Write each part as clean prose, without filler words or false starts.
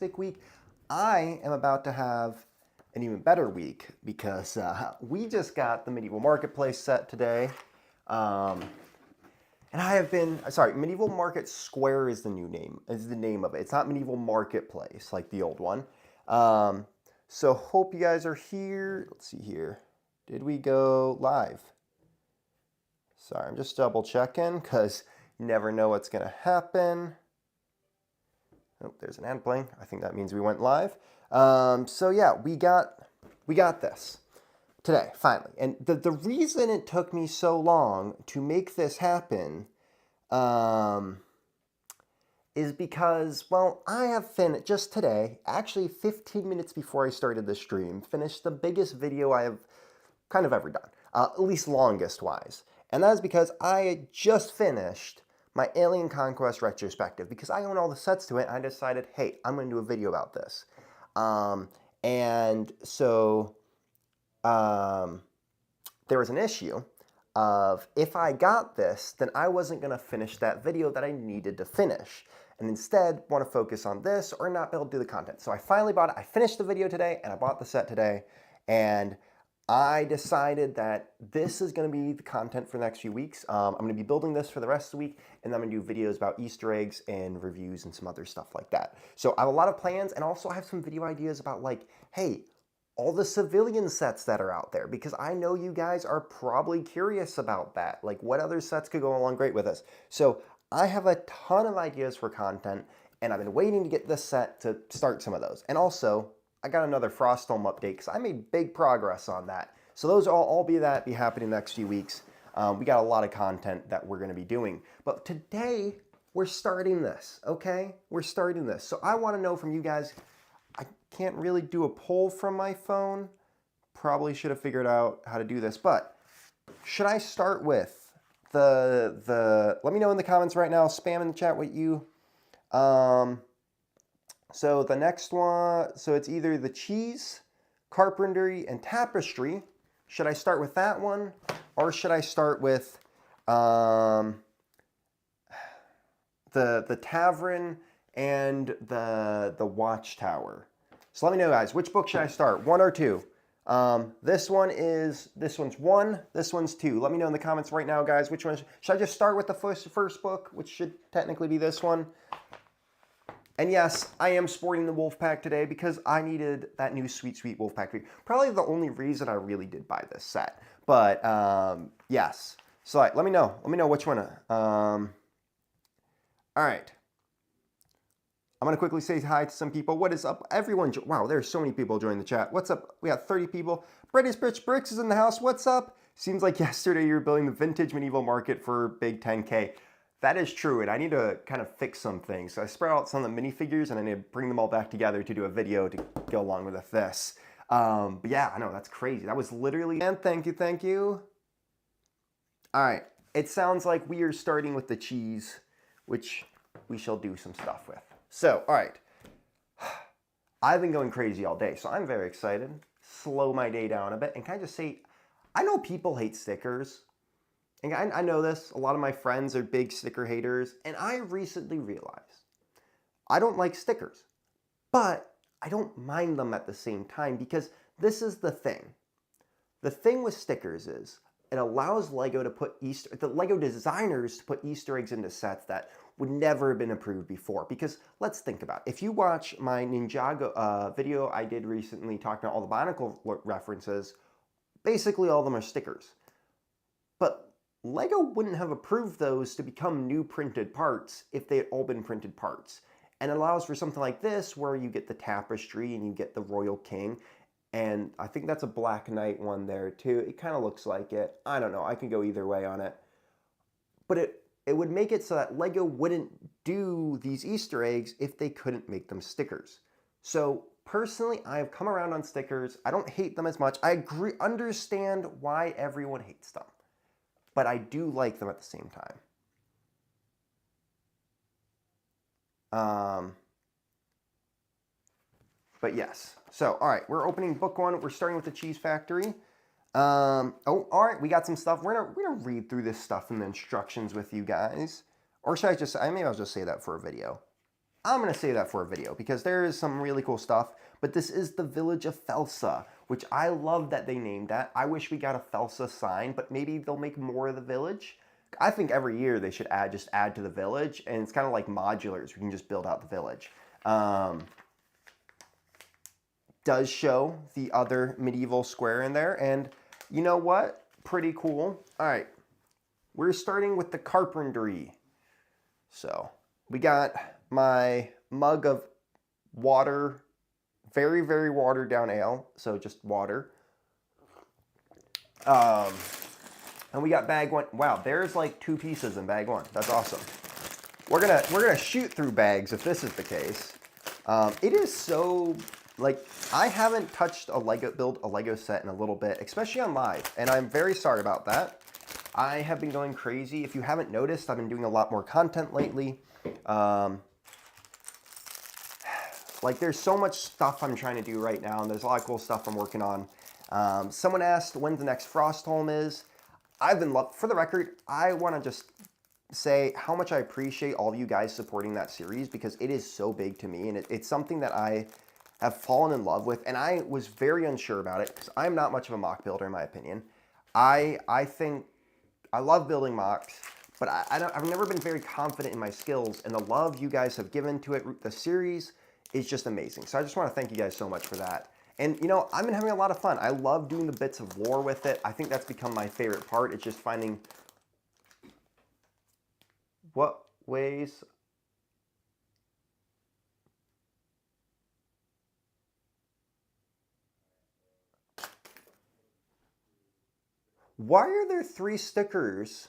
week. I am about to have an even better week because we just got the Medieval Marketplace set today. And I have been, sorry, Medieval Market Square is the name of it. It's not Medieval Marketplace like the old one. So hope you guys are here. Let's see here. Did we go live? Sorry, I'm just double checking because you never know what's going to happen. Oh, there's an ad playing. I think that means we went live. So yeah, we got this today, finally. And the reason it took me so long to make this happen is because, well, I have finished, just today, actually 15 minutes before I started the stream, finished the biggest video I have kind of ever done, at least longest-wise. And that is because I had just finished my Alien Conquest retrospective because I own all the sets to it, and I decided, hey, I'm going to do a video about this. And so there was an issue of if I got this, then I wasn't going to finish that video that I needed to finish, and instead want to focus on this or not be able to do the content. So I finally bought it. I finished the video today, and I bought the set today, and I decided that this is going to be the content for the next few weeks. I'm going to be building this for the rest of the week, and then I'm going to do videos about Easter eggs and reviews and some other stuff like that. So I have a lot of plans, and also I have some video ideas about, like, hey, all the civilian sets that are out there, because I know you guys are probably curious about that. Like, what other sets could go along great with this? So I have a ton of ideas for content, and I've been waiting to get this set to start some of those. And also, I got another Frostdome update because I made big progress on that. So those will all be happening next few weeks. We got a lot of content that we're going to be doing. But today, we're starting this, okay? We're starting this. So I want to know from you guys, I can't really do a poll from my phone. Probably should have figured out how to do this. But should I start with let me know in the comments right now, spam in the chat what you... So the next one, so it's either the cheese, carpentry, and tapestry. Should I start with that one, or should I start with the tavern and the watchtower? So let me know, guys, which book should I start, 1 or 2? This one's 1, this one's 2. Let me know in the comments right now, guys, which one should I just start with the first book, which should technically be this one. And yes, I am sporting the Wolfpack today because I needed that new Sweet Sweet Wolfpack figure. Probably the only reason I really did buy this set. But yes. So let me know. Let me know which one. All right. I'm going to quickly say hi to some people. What is up, everyone? Wow, there's so many people joining the chat. What's up? We got 30 people. British Bitch Bricks is in the house. What's up? Seems like yesterday you were building the vintage medieval market for big 10K. That is true, and I need to kind of fix some things. So I spread out some of the minifigures, and I need to bring them all back together to do a video to go along with this. But yeah, I know, that's crazy. That was literally... And thank you, thank you. All right, it sounds like we are starting with the cheese, which we shall do some stuff with. So, all right. I've been going crazy all day, so I'm very excited. Slow my day down a bit, and can I just say, I know people hate stickers. And I know this, a lot of my friends are big sticker haters, and I recently realized I don't like stickers, but I don't mind them at the same time because this is the thing. The thing with stickers is it allows LEGO to put the LEGO designers to put Easter eggs into sets that would never have been approved before. Because let's think about it. If you watch my Ninjago video I did recently talking about all the Bionicle references, basically all of them are stickers. But LEGO wouldn't have approved those to become new printed parts if they had all been printed parts. And it allows for something like this where you get the tapestry and you get the Royal King. And I think that's a Black Knight one there too. It kind of looks like it. I don't know. I can go either way on it. But it would make it so that LEGO wouldn't do these Easter eggs if they couldn't make them stickers. So personally, I have come around on stickers. I don't hate them as much. I understand why everyone hates them. But I do like them at the same time. But yes. So, all right, we're opening book 1. We're starting with the Cheese Factory. All right, we got some stuff. We're gonna read through this stuff in the instructions with you guys. Or should I just, maybe I'll just say that for a video. I'm going to save that for a video because there is some really cool stuff. But this is the village of Felsa, which I love that they named that. I wish we got a Felsa sign, but maybe they'll make more of the village. I think every year they should just add to the village, and it's kind of like modulars. We can just build out the village. Does show the other medieval square in there, and you know what? Pretty cool. All right, we're starting with the carpentry. So we got my mug of water, very, very watered down ale, so just water. And we got bag one. Wow, there's like 2 pieces in bag 1. That's awesome. We're gonna shoot through bags if this is the case. It is so, like, I haven't touched build a Lego set in a little bit, especially on live, and I'm very sorry about that. I have been going crazy. If you haven't noticed, I've been doing a lot more content lately. Like, there's so much stuff I'm trying to do right now, and there's a lot of cool stuff I'm working on. Someone asked when the next Frostholm is. For the record, I want to just say how much I appreciate all of you guys supporting that series, because it is so big to me, and it's something that I have fallen in love with, and I was very unsure about it because I'm not much of a mock builder in my opinion. I think I love building mocks, but I've never been very confident in my skills, and the love you guys have given to it, the series, is just amazing. So I just want to thank you guys so much for that. And, you know, I've been having a lot of fun. I love doing the bits of lore with it. I think that's become my favorite part. It's just finding what ways... Why are there 3 stickers?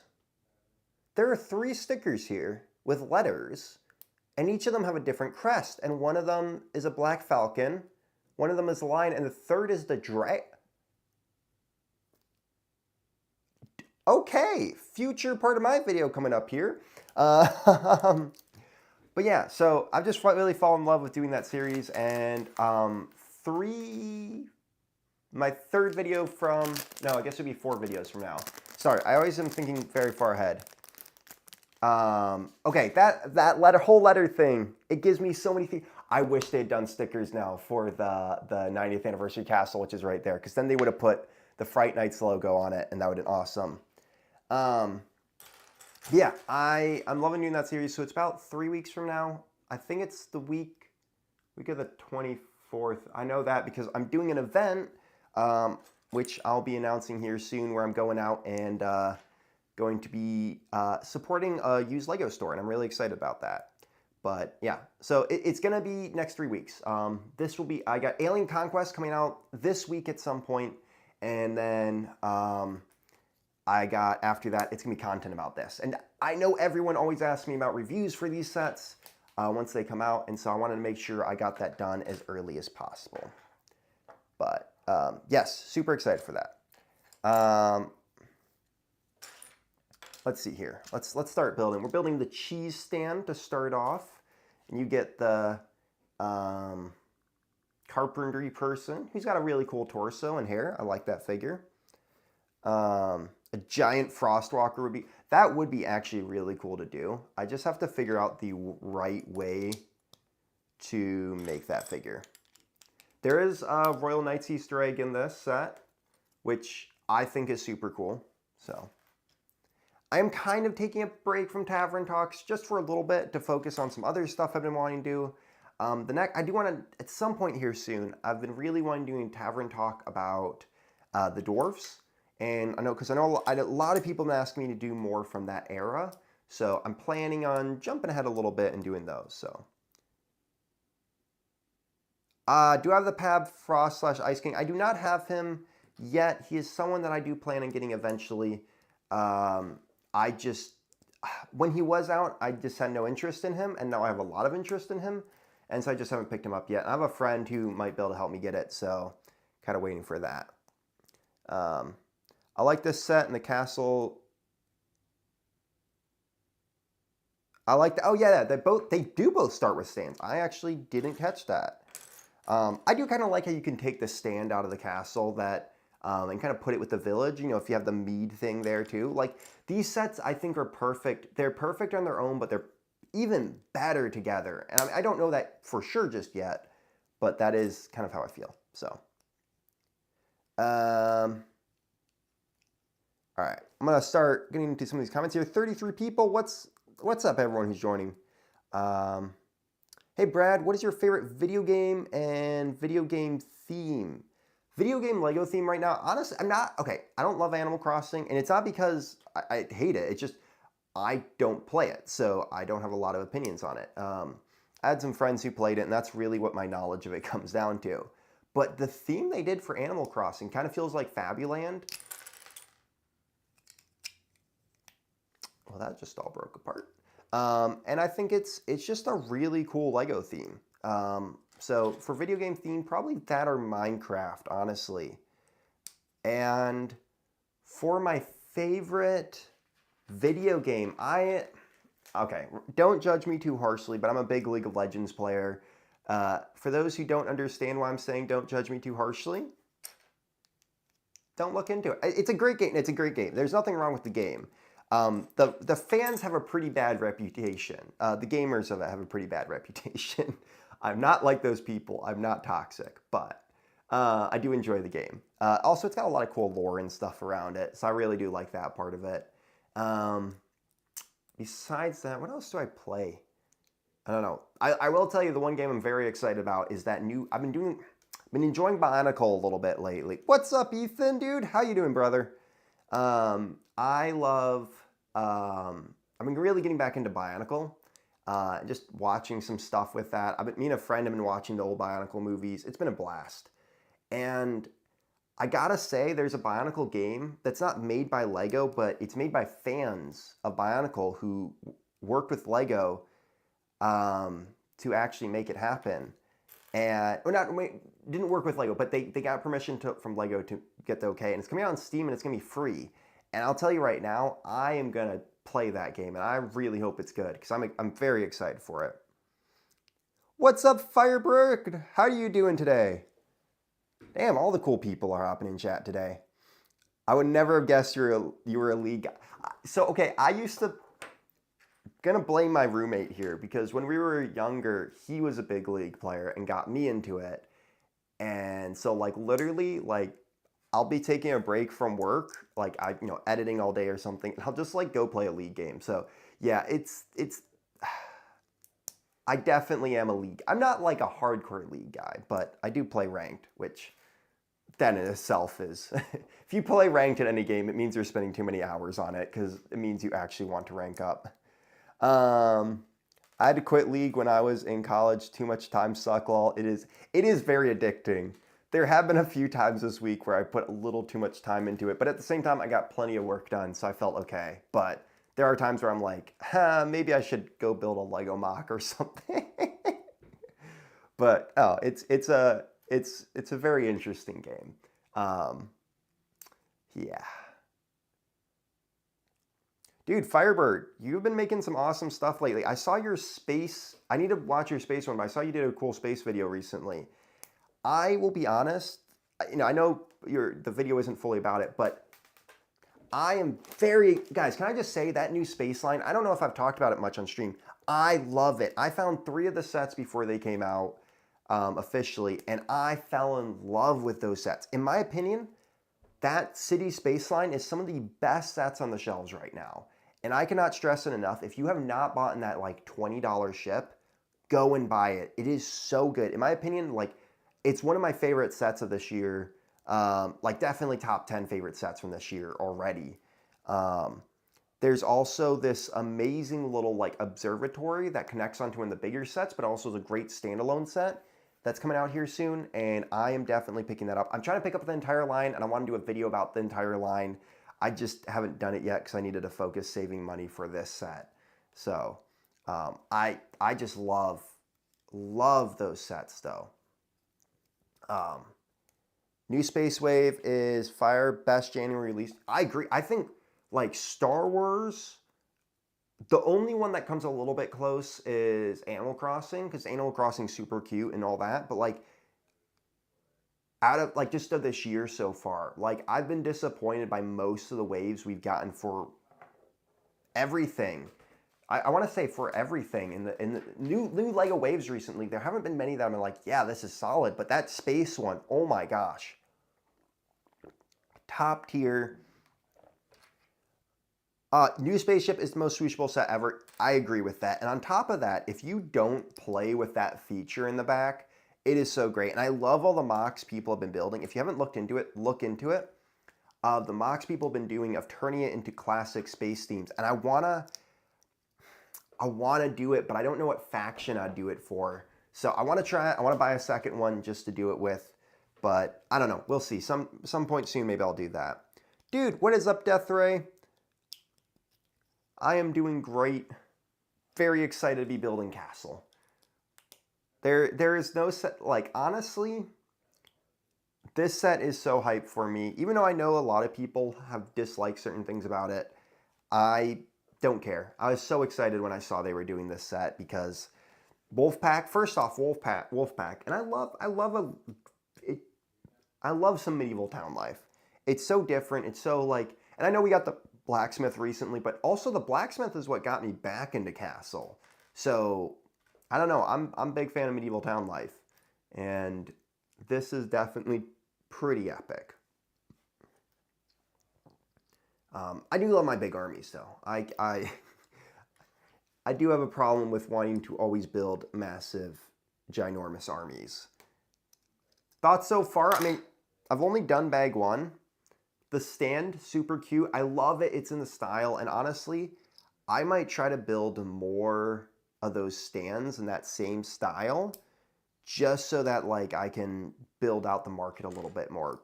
There are 3 stickers here with letters, and each of them have a different crest, and one of them is a black falcon, one of them is a lion, and the third is the dragon. Okay, future part of my video coming up here. But yeah, so I've just really fallen in love with doing that series, and my 3rd video from, no, I guess it would be 4 videos from now. Sorry, I always am thinking very far ahead. Okay, that whole letter thing, it gives me so many things. I wish they had done stickers now for the 90th anniversary castle, which is right there, because then they would have put the Fright Nights logo on it, and that would have been awesome. Yeah, I'm loving doing that series. So it's about 3 weeks from now. I think it's the week of the 24th. I know that because I'm doing an event, which I'll be announcing here soon, where I'm going out and going to be supporting a used Lego store, and I'm really excited about that. But yeah, so it's going to be next 3 weeks. I got Alien Conquest coming out this week at some point, and then I got, after that, it's going to be content about this. And I know everyone always asks me about reviews for these sets once they come out, and so I wanted to make sure I got that done as early as possible. But yes, super excited for that. Let's see here. Let's start building. We're building the cheese stand to start off, and you get the carpentry person who's got a really cool torso and hair. I like that figure. A giant Frostwalker would be actually really cool to do. I just have to figure out the right way to make that figure. There is a Royal Knights Easter egg in this set, which I think is super cool. So I am kind of taking a break from Tavern Talks just for a little bit to focus on some other stuff I've been wanting to do. I do want to, at some point here soon, I've been really wanting to do a Tavern Talk about the dwarves. And I know, because I know a lot of people have been asking me to do more from that era. So I'm planning on jumping ahead a little bit and doing those. So do I have the Pab Frost / Ice King? I do not have him yet. He is someone that I do plan on getting eventually. When he was out, I just had no interest in him, and now I have a lot of interest in him, and so I just haven't picked him up yet. I have a friend who might be able to help me get it, so kind of waiting for that. I like this set and the castle. I like the, oh yeah, they do both start with stands. I actually didn't catch that. I do kind of like how you can take the stand out of the castle and kind of put it with the village, you know, if you have the mead thing there too. Like, these sets I think are perfect. They're perfect on their own, but they're even better together. And I don't know that for sure just yet, but that is kind of how I feel. So, all right, I'm gonna start getting into some of these comments here. 33 people. What's up, everyone who's joining? Hey, Brad, what is your favorite video game and video game theme? Video game Lego theme right now, honestly, I don't love Animal Crossing, and it's not because I hate it. It's just I don't play it, so I don't have a lot of opinions on it. I had some friends who played it, and that's really what my knowledge of it comes down to. But the theme they did for Animal Crossing kind of feels like Fabuland. Well, that just all broke apart. And I think it's just a really cool Lego theme. So for video game theme, probably that or Minecraft, honestly. And for my favorite video game, okay, don't judge me too harshly, but I'm a big League of Legends player. For those who don't understand why I'm saying don't judge me too harshly, don't look into it. It's a great game. It's a great game. There's nothing wrong with the game. The fans have a pretty bad reputation. The gamers of it have a pretty bad reputation. I'm not like those people. I'm not toxic, but I do enjoy the game. Also, it's got a lot of cool lore and stuff around it, so I really do like that part of it. Besides that, what else do I play? I don't know. I will tell you the one game I'm very excited about is that new. I've been enjoying Bionicle a little bit lately. What's up, Ethan, dude? How you doing, brother? I love. I've been really getting back into Bionicle. Just watching some stuff with that. Me and a friend have been watching the old Bionicle movies. It's been a blast. And I gotta say, there's a Bionicle game that's not made by Lego, but it's made by fans of Bionicle who worked with Lego to actually make it happen. Didn't work with Lego, but they got permission from Lego to get the okay. And it's coming out on Steam and it's gonna be free. And I'll tell you right now, I am gonna play that game, and I really hope it's good because I'm very excited for it. What's up, Firebird? How are you doing today? Damn, all the cool people are hopping in chat today. I would never have guessed you were a League guy. So okay, gonna blame my roommate here because when we were younger, he was a big League player and got me into it. And so literally I'll be taking a break from work, editing all day or something, and I'll just go play a League game. So yeah, I definitely am a League. I'm not a hardcore League guy, but I do play ranked, which that in itself is, if you play ranked in any game, it means you're spending too many hours on it because it means you actually want to rank up. I had to quit League when I was in college. Too much time suck, lol. It is very addicting. There have been a few times this week where I put a little too much time into it, but at the same time, I got plenty of work done, so I felt okay. But there are times where I'm like, maybe I should go build a Lego mock or something. But it's a very interesting game. Yeah. Dude, Firebird, you've been making some awesome stuff lately. I saw your space. I need to watch your space one, but I saw you did a cool space video recently. I will be honest, I know the video isn't fully about it, but I am guys, can I just say that new space line, I don't know if I've talked about it much on stream. I love it. I found 3 of the sets before they came out officially, and I fell in love with those sets. In my opinion, that city space line is some of the best sets on the shelves right now. And I cannot stress it enough. If you have not bought in that $20 ship, go and buy it. It is so good. In my opinion, it's one of my favorite sets of this year. Definitely top 10 favorite sets from this year already. There's also this amazing little observatory that connects onto one of the bigger sets, but also is a great standalone set that's coming out here soon. And I am definitely picking that up. I'm trying to pick up the entire line, and I want to do a video about the entire line. I just haven't done it yet because I needed to focus saving money for this set. So I just love those sets though. New Space Wave is fire, best January release. I agree. I think Star Wars, the only one that comes a little bit close is Animal Crossing, because Animal Crossing's super cute and all that. But out of just of this year so far, I've been disappointed by most of the waves we've gotten for everything. I want to say for everything in the new Lego waves recently, there haven't been many that I'm like, yeah, this is solid. But that space one, oh my gosh, top tier. New spaceship is the most swooshable set ever. I agree with that. And on top of that, if you don't play with that feature in the back, it is so great. And I love all the mocks people have been building. If you haven't looked into it, look into it. The mocks people have been doing of turning it into classic space themes. And I wanna do it, but I don't know what faction I'd do it for. So I wanna try it. I wanna buy a second one just to do it with. But I don't know. We'll see. Some point soon, maybe I'll do that. Dude, what is up, Death Ray? I am doing great. Very excited to be building castle. There is no set, like, honestly, this set is so hyped for me. Even though I know a lot of people have disliked certain things about it, I don't care. I was so excited when I saw they were doing this set because Wolfpack, first off, Wolfpack, and I love some medieval town life. It's so different. It's so like, and I know we got the blacksmith recently, but also the blacksmith is what got me back into castle. So I don't know. I'm a big fan of medieval town life, and this is definitely pretty epic. I do love my big armies, though. I do have a problem with wanting to always build massive, ginormous armies. Thoughts so far? I mean, I've only done bag one. The stand, super cute. I love it. It's in the style. And honestly, I might try to build more of those stands in that same style just so that like I can build out the market a little bit more.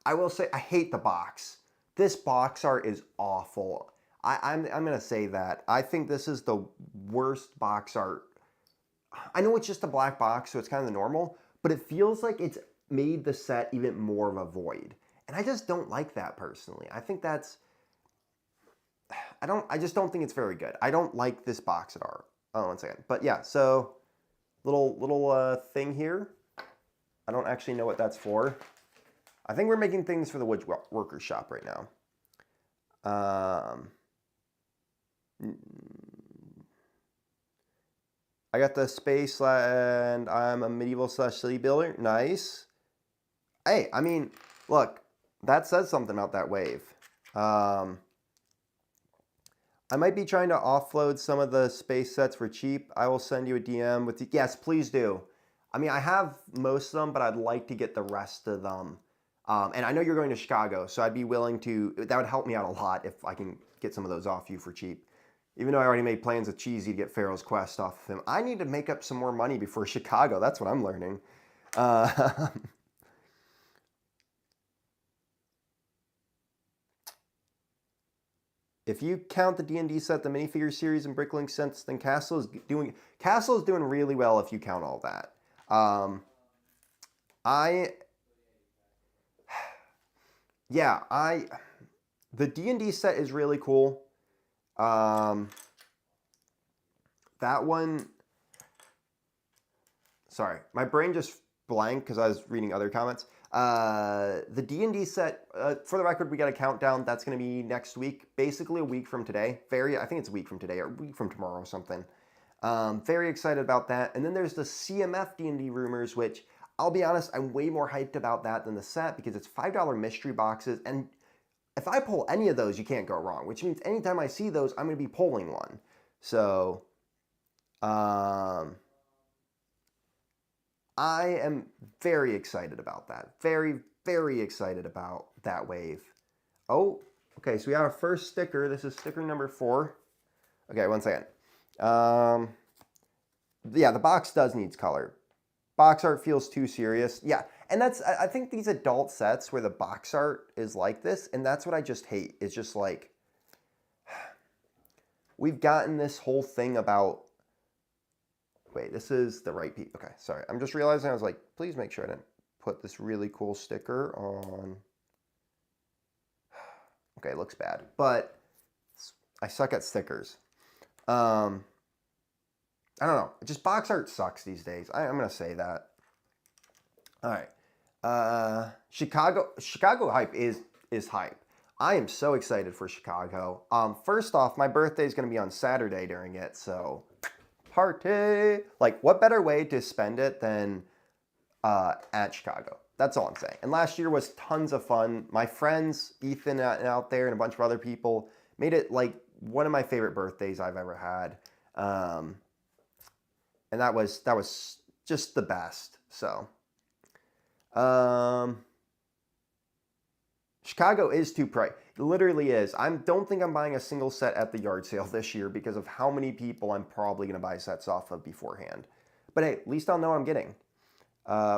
I will say I hate the box. This box art is awful. I'm going to say that. I think this is the worst box art. I know it's just a black box, so it's kind of the normal, but it feels like it's made the set even more of a void. And I just don't like that personally. I think that's, I just don't think it's very good. I don't like this box art. Oh, one second. But yeah, so little thing here. I don't actually know what that's for. I think we're making things for the woodworker shop right now. I got the space and I'm a medieval / city builder. Nice. Hey, I mean, look, that says something about that wave. I might be trying to offload some of the space sets for cheap. I will send you a DM with the, yes, please do. I mean, I have most of them, but I'd like to get the rest of them. And I know you're going to Chicago, so I'd be willing to, that would help me out a lot if I can get some of those off you for cheap. Even though I already made plans with Cheesy to get Pharaoh's Quest off of him. I need to make up some more money before Chicago. That's what I'm learning. If you count the D&D set, the minifigure series, and Bricklink sets, then Castle is doing really well if you count all that. The D&D set is really cool. That one, sorry, my brain just blanked because I was reading other comments. The D&D set, for the record, we got a countdown. That's going to be next week, basically a week from today. I think it's a week from today or a week from tomorrow or something. Very excited about that. And then there's the CMF D&D rumors, which I'll be honest, I'm way more hyped about that than the set because it's $5 mystery boxes. And if I pull any of those, you can't go wrong, which means anytime I see those, I'm going to be pulling one. So, I am very excited about that. Very, very excited about that wave. Oh, okay, so we have our first sticker. This is sticker number 4. Okay, one second. Yeah, the box does need color. Box art feels too serious. Yeah, and I think these adult sets where the box art is like this, and that's what I just hate. It's just like, we've gotten this whole thing about, wait, this is the right piece. Okay, sorry. I'm just realizing I was like, please make sure I didn't put this really cool sticker on. Okay, it looks bad, but I suck at stickers. I don't know. Just box art sucks these days. I'm going to say that. All right. Chicago hype is hype. I am so excited for Chicago. First off, my birthday is going to be on Saturday during it, so party. Like, what better way to spend it than at Chicago? That's all I'm saying. And last year was tons of fun. My friends, Ethan out there and a bunch of other people, made it like one of my favorite birthdays I've ever had. And that was just the best. So, Chicago is too pricey. It literally is. I don't think I'm buying a single set at the yard sale this year because of how many people I'm probably going to buy sets off of beforehand. But hey, at least I'll know I'm getting.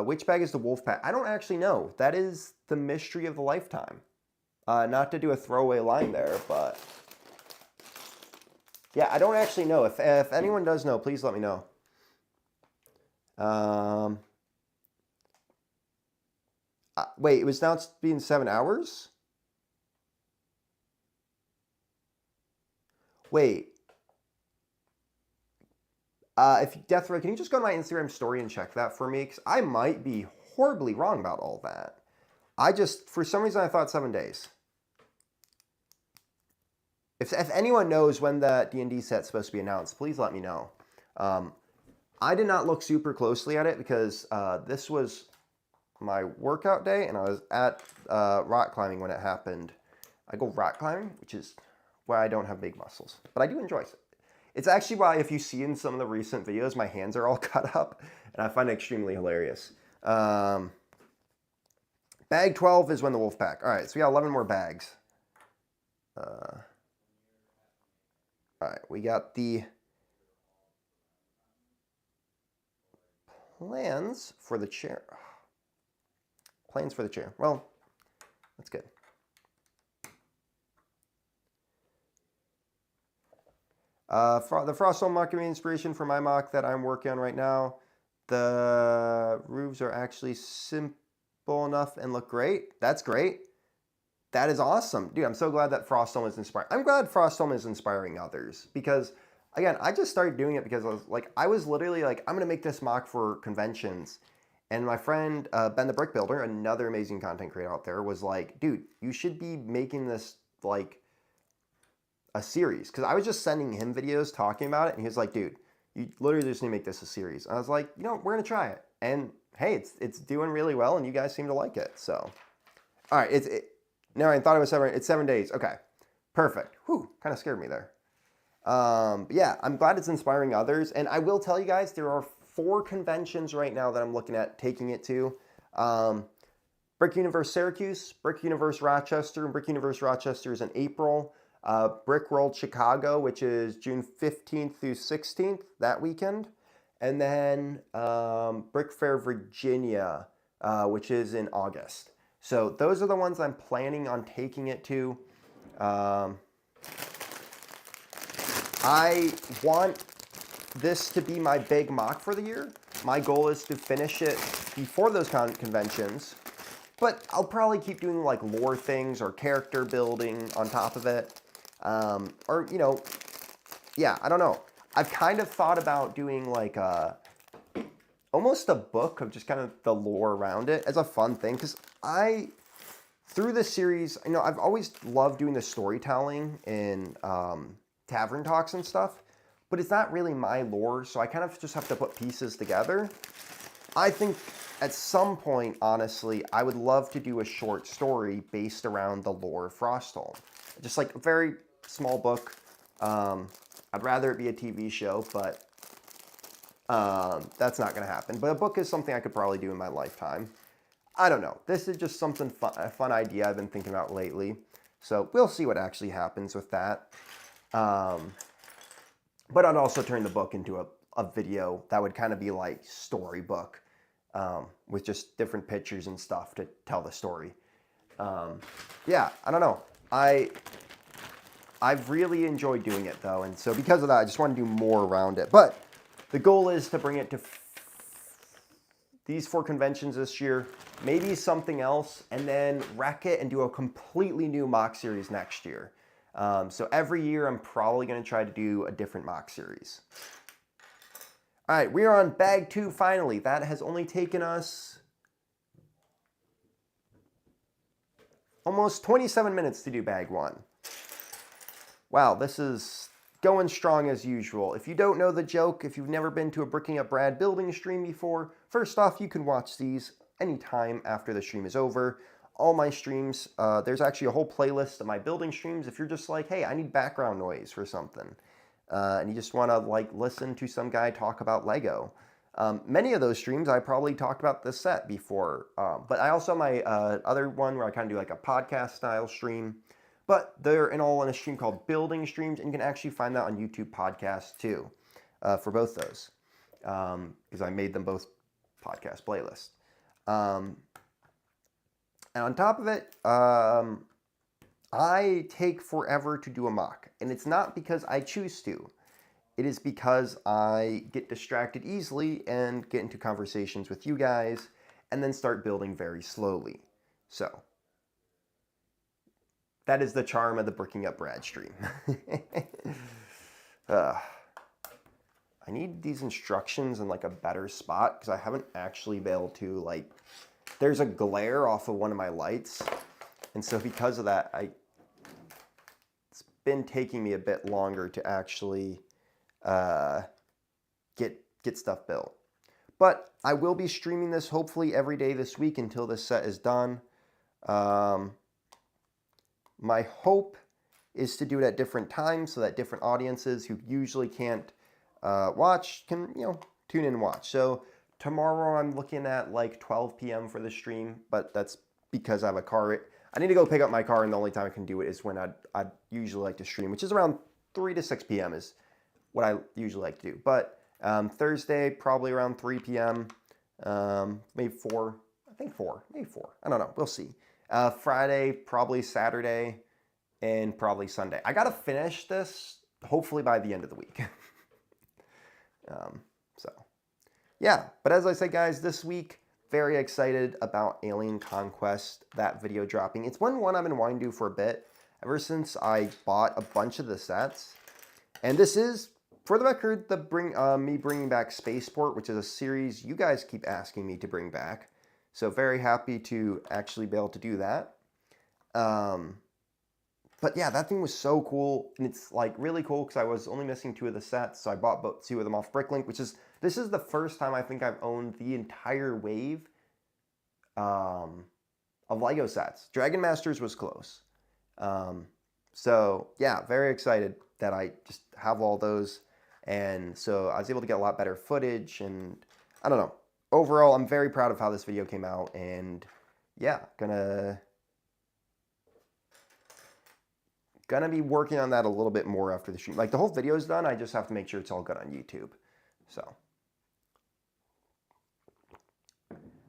Which bag is the wolf pack? I don't actually know. That is the mystery of the lifetime. Not to do a throwaway line there, but yeah, I don't actually know. If anyone does know, please let me know. Wait, it was now being 7 hours? Wait. If Death Row, can you just go to my Instagram story and check that for me? Because I might be horribly wrong about all that. For some reason, I thought 7 days. If anyone knows when the D&D set's supposed to be announced, please let me know. I did not look super closely at it because this was my workout day, and I was at rock climbing when it happened. I go rock climbing, which is why I don't have big muscles, but I do enjoy it. It's actually why, if you see in some of the recent videos, my hands are all cut up, and I find it extremely hilarious. Bag 12 is when the wolf pack. All right, so we got 11 more bags. All right, we got the plans for the chair. Plans for the chair. Well, that's good. The Froststone mock gave me inspiration for my mock that I'm working on right now. The roofs are actually simple enough and look great. That's great. That is awesome. Dude, I'm so glad that Froststone is inspiring. I'm glad Froststone is inspiring others because, again, I just started doing it because I was literally like, I'm going to make this mock for conventions. And my friend, Ben the Brick Builder, another amazing content creator out there, was like, dude, you should be making this like a series. Because I was just sending him videos talking about it. And he was like, dude, you literally just need to make this a series. And I was like, you know, we're going to try it. And hey, it's doing really well. And you guys seem to like it. So, all right. No, I thought it was 7. It's 7 days. Okay. Perfect. Whew. Kind of scared me there. But yeah, I'm glad it's inspiring others. And I will tell you guys, there are 4 conventions right now that I'm looking at taking it to. Brick Universe Syracuse, Brick Universe Rochester, and Brick Universe Rochester is in April. Brick World Chicago, which is June 15th through 16th, that weekend. And then Brick Fair Virginia, which is in August. So those are the ones I'm planning on taking it to. I want this to be my big mock for the year. My goal is to finish it before those conventions, but I'll probably keep doing like lore things or character building on top of it. Or, you know, yeah, I don't know. I've kind of thought about doing like almost a book of just kind of the lore around it as a fun thing. Because through this series, you know, I've always loved doing the storytelling in tavern talks and stuff. But it's not really my lore, so I kind of just have to put pieces together. I think at some point, honestly, I would love to do a short story based around the lore of Frostholm. Just like a very small book. I'd rather it be a TV show, but that's not going to happen. But a book is something I could probably do in my lifetime. I don't know. This is just something fun, a fun idea I've been thinking about lately. So we'll see what actually happens with that. But I'd also turn the book into a video that would kind of be like storybook with just different pictures and stuff to tell the story. Yeah, I don't know. I've really enjoyed doing it though, and so because of that, I just want to do more around it. But the goal is to bring it to these 4 conventions this year, maybe something else, and then wreck it and do a completely new mock series next year. So every year I'm probably going to try to do a different mock series. All right, we are on bag 2 finally. That has only taken us almost 27 minutes to do bag 1. Wow, this is going strong as usual. If you don't know the joke, if you've never been to a Bricking Up Brad building stream before, first off, you can watch these anytime after the stream is over. All my streams, there's actually a whole playlist of my building streams. If you're just like, hey, I need background noise for something, and you just want to like listen to some guy talk about Lego. Many of those streams, I probably talked about this set before, but I also have my other one where I kind of do like a podcast style stream. But they're all in a stream called Building Streams, and you can actually find that on YouTube podcasts too, for both those, because I made them both podcast playlists. And on top of it, I take forever to do a mock, and it's not because I choose to. It is because I get distracted easily and get into conversations with you guys, and then start building very slowly. So that is the charm of the Bricking Up Brad stream. I need these instructions in like a better spot because I haven't actually been able to like, there's a glare off of one of my lights. And so because of that, it's been taking me a bit longer to actually get stuff built. But I will be streaming this hopefully every day this week until this set is done. My hope is to do it at different times so that different audiences who usually can't watch can, tune in and watch. So tomorrow I'm looking at like 12 p.m. for the stream, but that's because I have a car. I need to go pick up my car, and the only time I can do it is when I'd usually like to stream, which is around 3 to 6 p.m. is what I usually like to do. But Thursday, probably around 3 p.m., maybe 4. I think 4, maybe 4. I don't know. We'll see. Friday, probably Saturday, and probably Sunday. I got to finish this hopefully by the end of the week. So, yeah. But as I said, guys, this week, very excited about Alien Conquest, that video dropping. It's one I've been wanting to do for a bit, ever since I bought a bunch of the sets. And this is, for the record, me bringing back Spaceport, which is a series you guys keep asking me to bring back. So very happy to actually be able to do that. But yeah, that thing was so cool. And it's like really cool because I was only missing 2 of the sets. So I bought 2 of them off Bricklink, this is the first time I think I've owned the entire wave of Lego sets. Dragon Masters was close. So yeah, very excited that I just have all those. And so I was able to get a lot better footage, and I don't know. Overall, I'm very proud of how this video came out, and yeah, gonna be working on that a little bit more after the stream. Like, the whole video is done, I just have to make sure it's all good on YouTube. So,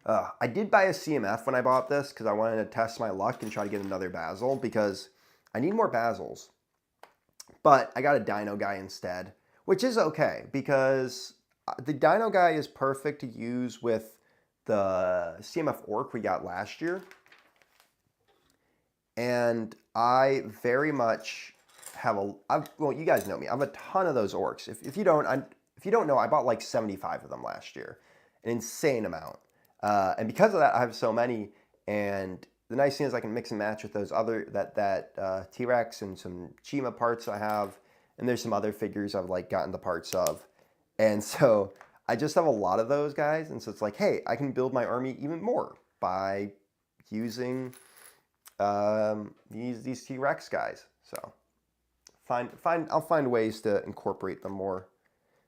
I did buy a CMF when I bought this because I wanted to test my luck and try to get another Basil because I need more Basils. But I got a Dino guy instead, which is okay because the Dino guy is perfect to use with the CMF Orc we got last year. And I very much have well, you guys know me. I have a ton of those Orcs. If you don't know, I bought like 75 of them last year. An insane amount. And because of that, I have so many. And the nice thing is I can mix and match with those other, that T-Rex and some Chima parts I have. And there's some other figures I've like gotten the parts of. And so I just have a lot of those guys. And so it's like, hey, I can build my army even more by using these T-Rex guys. So I'll find ways to incorporate them more.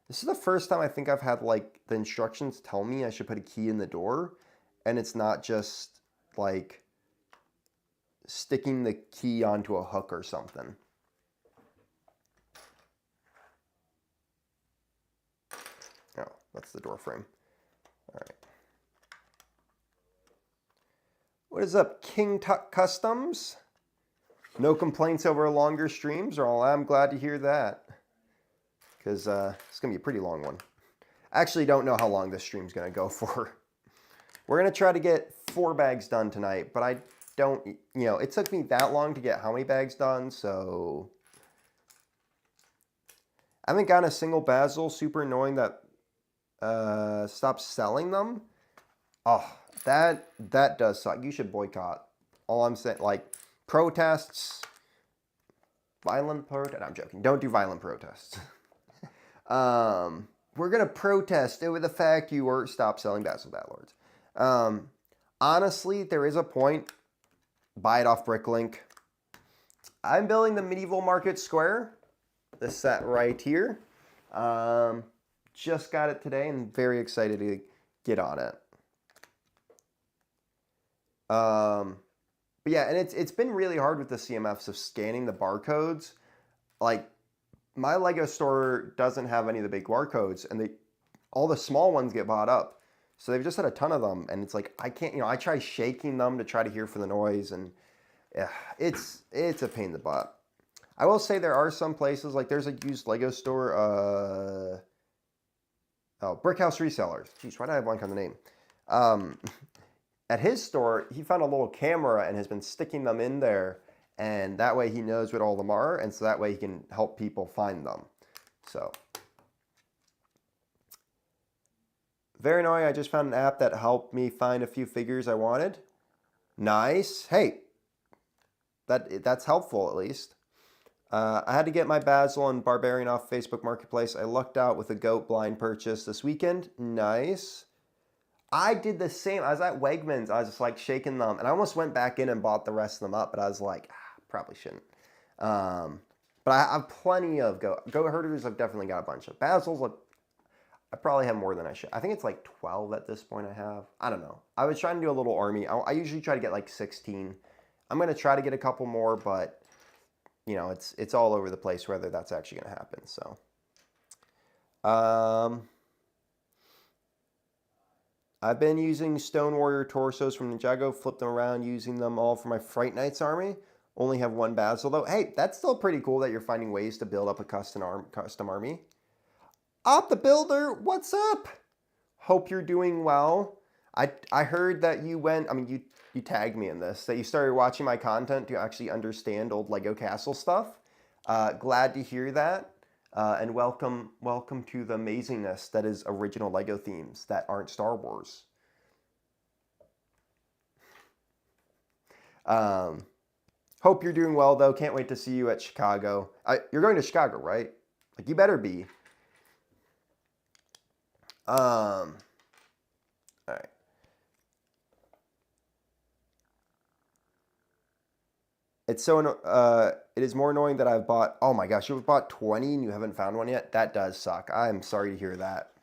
This is the first time I think I've had like the instructions tell me I should put a key in the door, and it's not just like sticking the key onto a hook or something. Oh, that's the door frame. All right. What is up, King Tuck Customs? No complaints over longer streams? Well, I'm glad to hear that. Because it's going to be a pretty long one. I actually don't know how long this stream's going to go for. We're going to try to get 4 bags done tonight, but I don't, it took me that long to get how many bags done, so I haven't gotten a single Basil. Super annoying that stopped selling them. Oh, that does suck. You should boycott. All I'm saying, like, protests, violent protest. I'm joking. Don't do violent protests. We're gonna protest over the fact you or stop selling Basil Batlords. Honestly, there is a point. Buy it off Bricklink. I'm building the Medieval Market Square. This set right here. Just got it today and very excited to get on it. But yeah, and it's been really hard with the CMFs of scanning the barcodes. Like, my Lego store doesn't have any of the big barcodes, and all the small ones get bought up. So they've just had a ton of them, and it's like, I can't, I try shaking them to try to hear for the noise, and yeah, it's a pain in the butt. I will say there are some places, like there's a used Lego store, Brickhouse Resellers. Jeez, why did I blank on the name? At his store, he found a little camera and has been sticking them in there, and that way he knows what all of them are, and so that way he can help people find them. So, very annoying. I just found an app that helped me find a few figures I wanted. Nice. Hey, that's helpful at least. I had to get my Basil and Barbarian off Facebook Marketplace. I lucked out with a goat blind purchase this weekend. Nice. I did the same. I was at Wegmans. I was just like shaking them, and I almost went back in and bought the rest of them up, but I was like, probably shouldn't. But I have plenty of goat herders. I've definitely got a bunch of Basils. I probably have more than I should. I think it's like 12 at this point I have. I don't know. I was trying to do a little army. I usually try to get like 16. I'm going to try to get a couple more, but it's all over the place whether that's actually going to happen. So, I've been using Stone Warrior torsos from Ninjago, flipped them around, using them all for my Fright Knights army. Only have one Basil though. Hey, that's still pretty cool that you're finding ways to build up a custom army. Op the Builder, what's up? Hope you're doing well. I heard that you went, you tagged me in this, that you started watching my content to actually understand old Lego Castle stuff. Glad to hear that. And welcome to the amazingness that is original Lego themes that aren't Star Wars. Hope you're doing well, though. Can't wait to see you at Chicago. You're going to Chicago, right? Like, you better be. All right. It is more annoying that I've bought, oh my gosh, you've bought 20 and you haven't found one yet? That does suck. I'm sorry to hear that.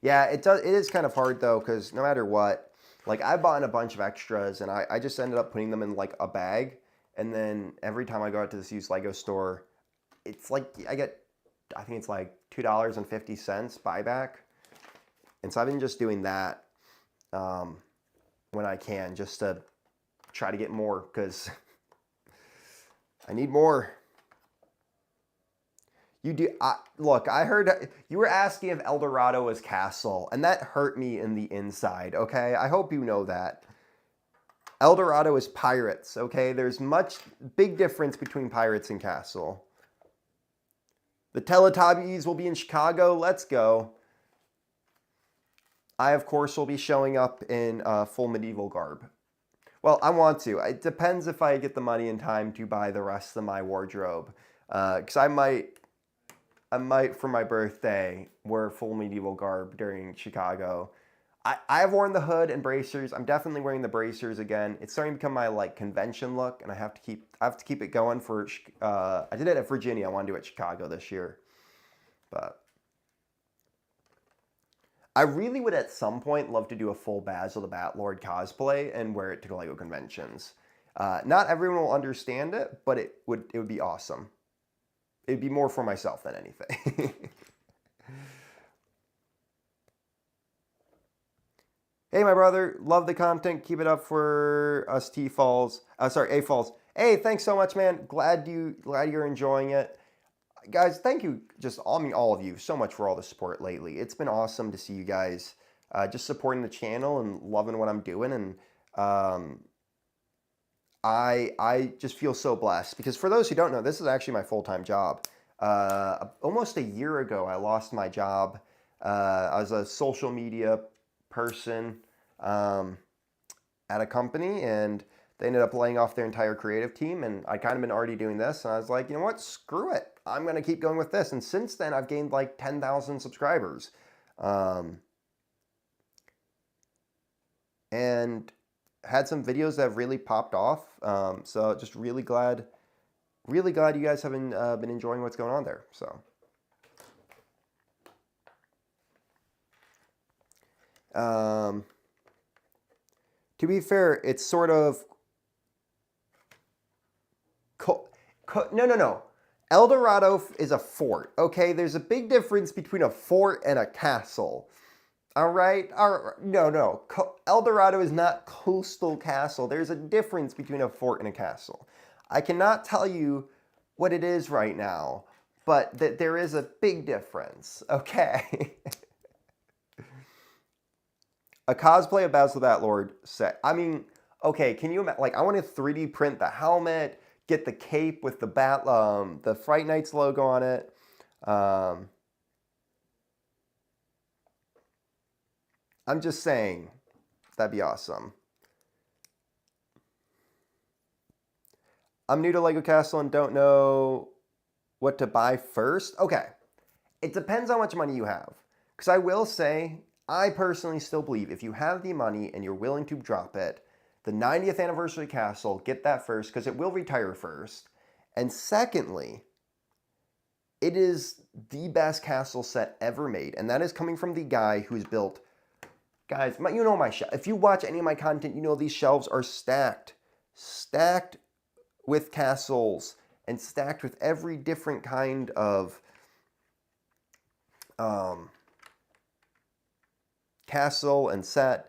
Yeah, it is kind of hard though, because no matter what, like I bought in a bunch of extras and I just ended up putting them in like a bag. And then every time I go out to this used Lego store, it's like I think it's like $2.50 buyback. And so I've been just doing that when I can, just to try to get more, because I need more. You do. Look, I heard you were asking if El Dorado was castle, and that hurt me in the inside, okay? I hope you know that. El Dorado is pirates, okay? There's big difference between pirates and castle. The Teletubbies will be in Chicago. Let's go. I, of course, will be showing up in full medieval garb. Well, I want to. It depends if I get the money in time to buy the rest of my wardrobe. Because I might, for my birthday, wear full medieval garb during Chicago. I have worn the hood and bracers. I'm definitely wearing the bracers again. It's starting to become my like convention look, and I have to keep it going for. I did it at Virginia. I want to do it at Chicago this year, but I really would at some point love to do a full Basil the Batlord cosplay and wear it to Lego conventions. Not everyone will understand it, but it would be awesome. It'd be more for myself than anything. Hey, my brother, love the content. Keep it up for us A-Falls. Hey, thanks so much, man. Glad you're enjoying it. Guys, thank you, all of you, so much for all the support lately. It's been awesome to see you guys just supporting the channel and loving what I'm doing. And I just feel so blessed because for those who don't know, this is actually my full-time job. Almost a year ago, I lost my job. I was a social media person at a company, and they ended up laying off their entire creative team, and I kind of been already doing this, and I was like, you know what, screw it. I'm going to keep going with this. And since then, I've gained like 10,000 subscribers. And had some videos that have really popped off. So just really glad you guys have been enjoying what's going on there. So, to be fair, it's sort of no. El Dorado is a fort. Okay, there's a big difference between a fort and a castle. All right? No. El Dorado is not coastal castle. There's a difference between a fort and a castle. I cannot tell you what it is right now, but there is a big difference. Okay. A cosplay of Basil the Batlord set. I mean, okay, can you imagine? Like, I want to 3D print the helmet, get the cape with the Fright Nights logo on it. I'm just saying, that'd be awesome. I'm new to Lego Castle and don't know what to buy first. Okay, it depends how much money you have. Because I will say, I personally still believe if you have the money and you're willing to drop it, the 90th anniversary castle, get that first because it will retire first. And secondly, it is the best castle set ever made. And that is coming from the guy who's built, guys, you know my shelf. If you watch any of my content, you know these shelves are stacked with castles and stacked with every different kind of castle and set.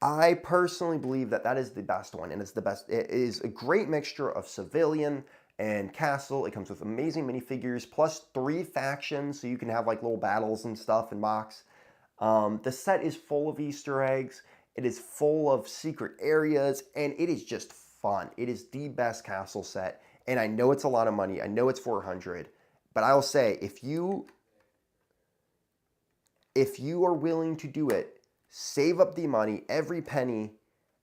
I personally believe that is the best one, and it's the best. It is a great mixture of civilian and castle. It comes with amazing minifigures, plus 3 factions, so you can have like little battles and stuff and mocks. The set is full of Easter eggs. It is full of secret areas, and it is just fun. It is the best castle set, and I know it's a lot of money. I know it's $400, but I'll say if you are willing to do it, save up the money, every penny,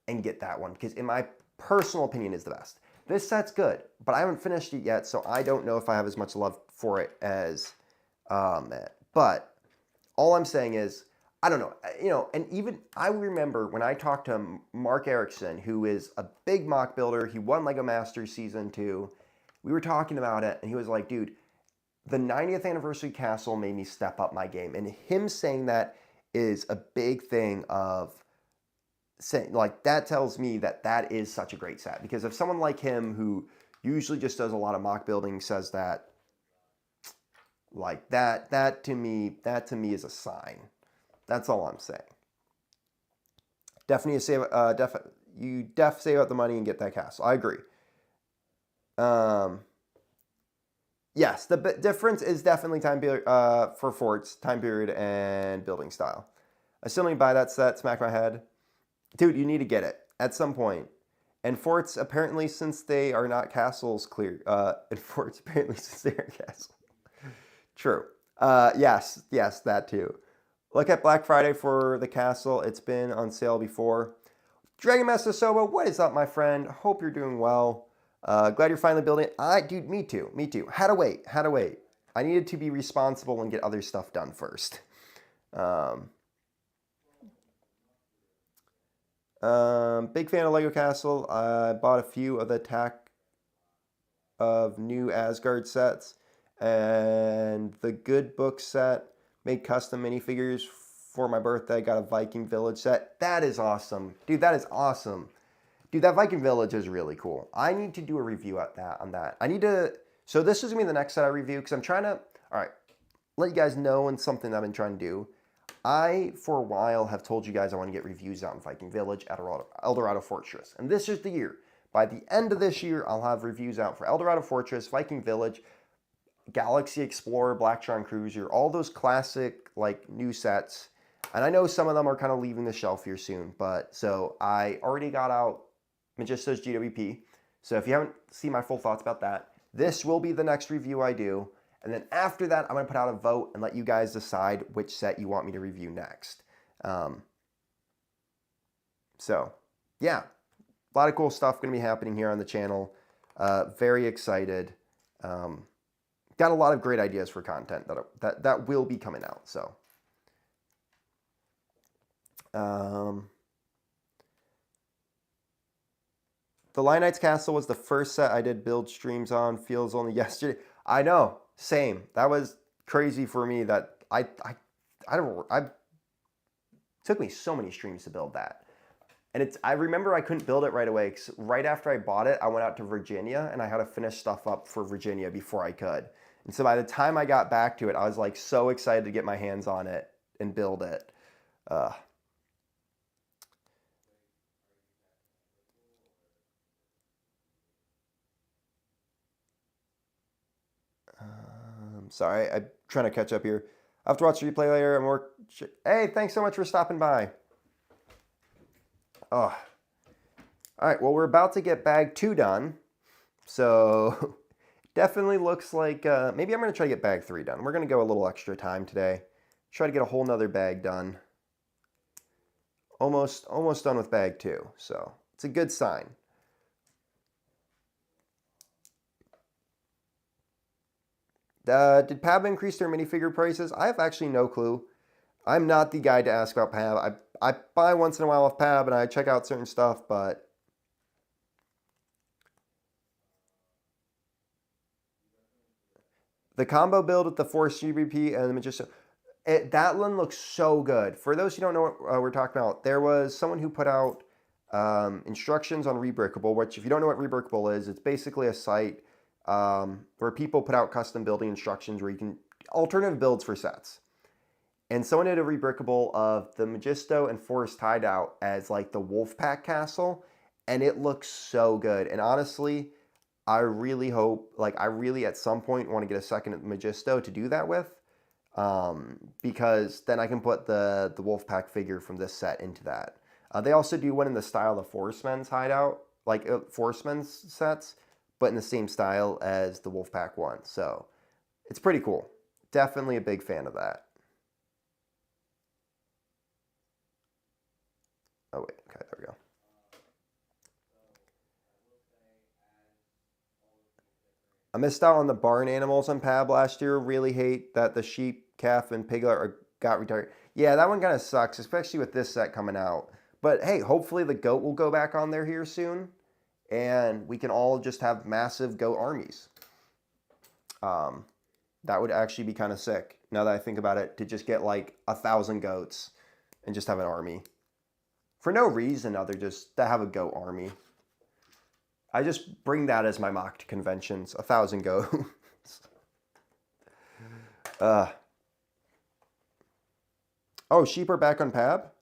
and get that one. Because in my personal opinion, is the best. This set's good, but I haven't finished it yet, so I don't know if I have as much love for it as but all I'm saying is, I don't know, and even I remember when I talked to Mark Erickson, who is a big mock builder. He won Lego Masters Season 2. We were talking about it, and he was like, dude, the 90th anniversary castle made me step up my game. And him saying that is a big thing of saying, like, that tells me that is such a great set. Because if someone like him, who usually just does a lot of mock building, says that, like, that to me is a sign. That's all I'm saying. Definitely save out the money and get that castle. I agree. Yes, the difference is definitely time period for forts, time period, and building style. Assuming buy that set, smack my head. Dude, you need to get it at some point. And forts, apparently, since they are not castles, clear. And forts, apparently, since they are castles. True. Yes, that too. Look at Black Friday for the castle. It's been on sale before. Dragon Master Soba, what is up, my friend? Hope you're doing well. Glad you're finally building it. Dude, me too. Had to wait. I needed to be responsible and get other stuff done first. Big fan of Lego Castle. I bought a few of the Attack of New Asgard sets and the Good Book set. Made custom minifigures for my birthday. Got a Viking Village set. That is awesome. Dude, that is awesome. Dude, that Viking Village is really cool. I need to do a review on that. So this is going to be the next set I review because I'm trying to, all right, let you guys know on something I've been trying to do. I, for a while, have told you guys I want to get reviews out on Viking Village, El Dorado Fortress. And this is the year. By the end of this year, I'll have reviews out for El Dorado Fortress, Viking Village, Galaxy Explorer, Blacktron Cruiser, all those classic, like, new sets. And I know some of them are kind of leaving the shelf here soon, but so I already got out Magisto's GWP. So if you haven't seen my full thoughts about that, this will be the next review I do. And then after that, I'm going to put out a vote and let you guys decide which set you want me to review next. So, yeah. a lot of cool stuff going to be happening here on the channel. Very excited. Got a lot of great ideas for content that will be coming out. So, the Lionites Castle was the first set I did build streams on. Feels only yesterday. I know, same. That was crazy for me. That I took me so many streams to build that. And I remember I couldn't build it right away because right after I bought it, I went out to Virginia and I had to finish stuff up for Virginia before I could. And so by the time I got back to it, I was like so excited to get my hands on it and build it. Sorry, I'm trying to catch up here. I have to watch the replay later. I'm more. Hey, thanks so much for stopping by. Oh. All right, well, we're about to get bag 2 done. So definitely looks like maybe I'm going to try to get bag 3 done. We're going to go a little extra time today. Try to get a whole nother bag done. Almost done with bag 2. So it's a good sign. Did PAB increase their minifigure prices? I have actually no clue. I'm not the guy to ask about PAB. I buy once in a while off PAB and I check out certain stuff, but the combo build with the Force GBP and the Magician, that one looks so good. For those who don't know what we're talking about, there was someone who put out instructions on Rebrickable, which if you don't know what Rebrickable is, it's basically a site where people put out custom building instructions where you can alternative builds for sets. And someone did a Rebrickable of the Magisto and Forest Hideout as like the Wolfpack castle, and it looks so good. And honestly, I really hope, like I really at some point want to get a second Magisto to do that with, because then I can put the Wolfpack figure from this set into that. They also do one in the style of Forestmen's Hideout, like Forestmen's sets, but in the same style as the Wolfpack one. So it's pretty cool. Definitely a big fan of that. Oh wait, okay, there we go. I missed out on the barn animals on PAB last year. Really hate that the sheep, calf, and piglet got retired. Yeah, that one kind of sucks, especially with this set coming out. But hey, hopefully the goat will go back on there here soon, and we can all just have massive goat armies. That would actually be kind of sick, now that I think about it, to just get like 1,000 goats and just have an army. For no reason other just to have a goat army. I just bring that as my mock to conventions, 1,000 goats. Oh, sheep are back on PAB?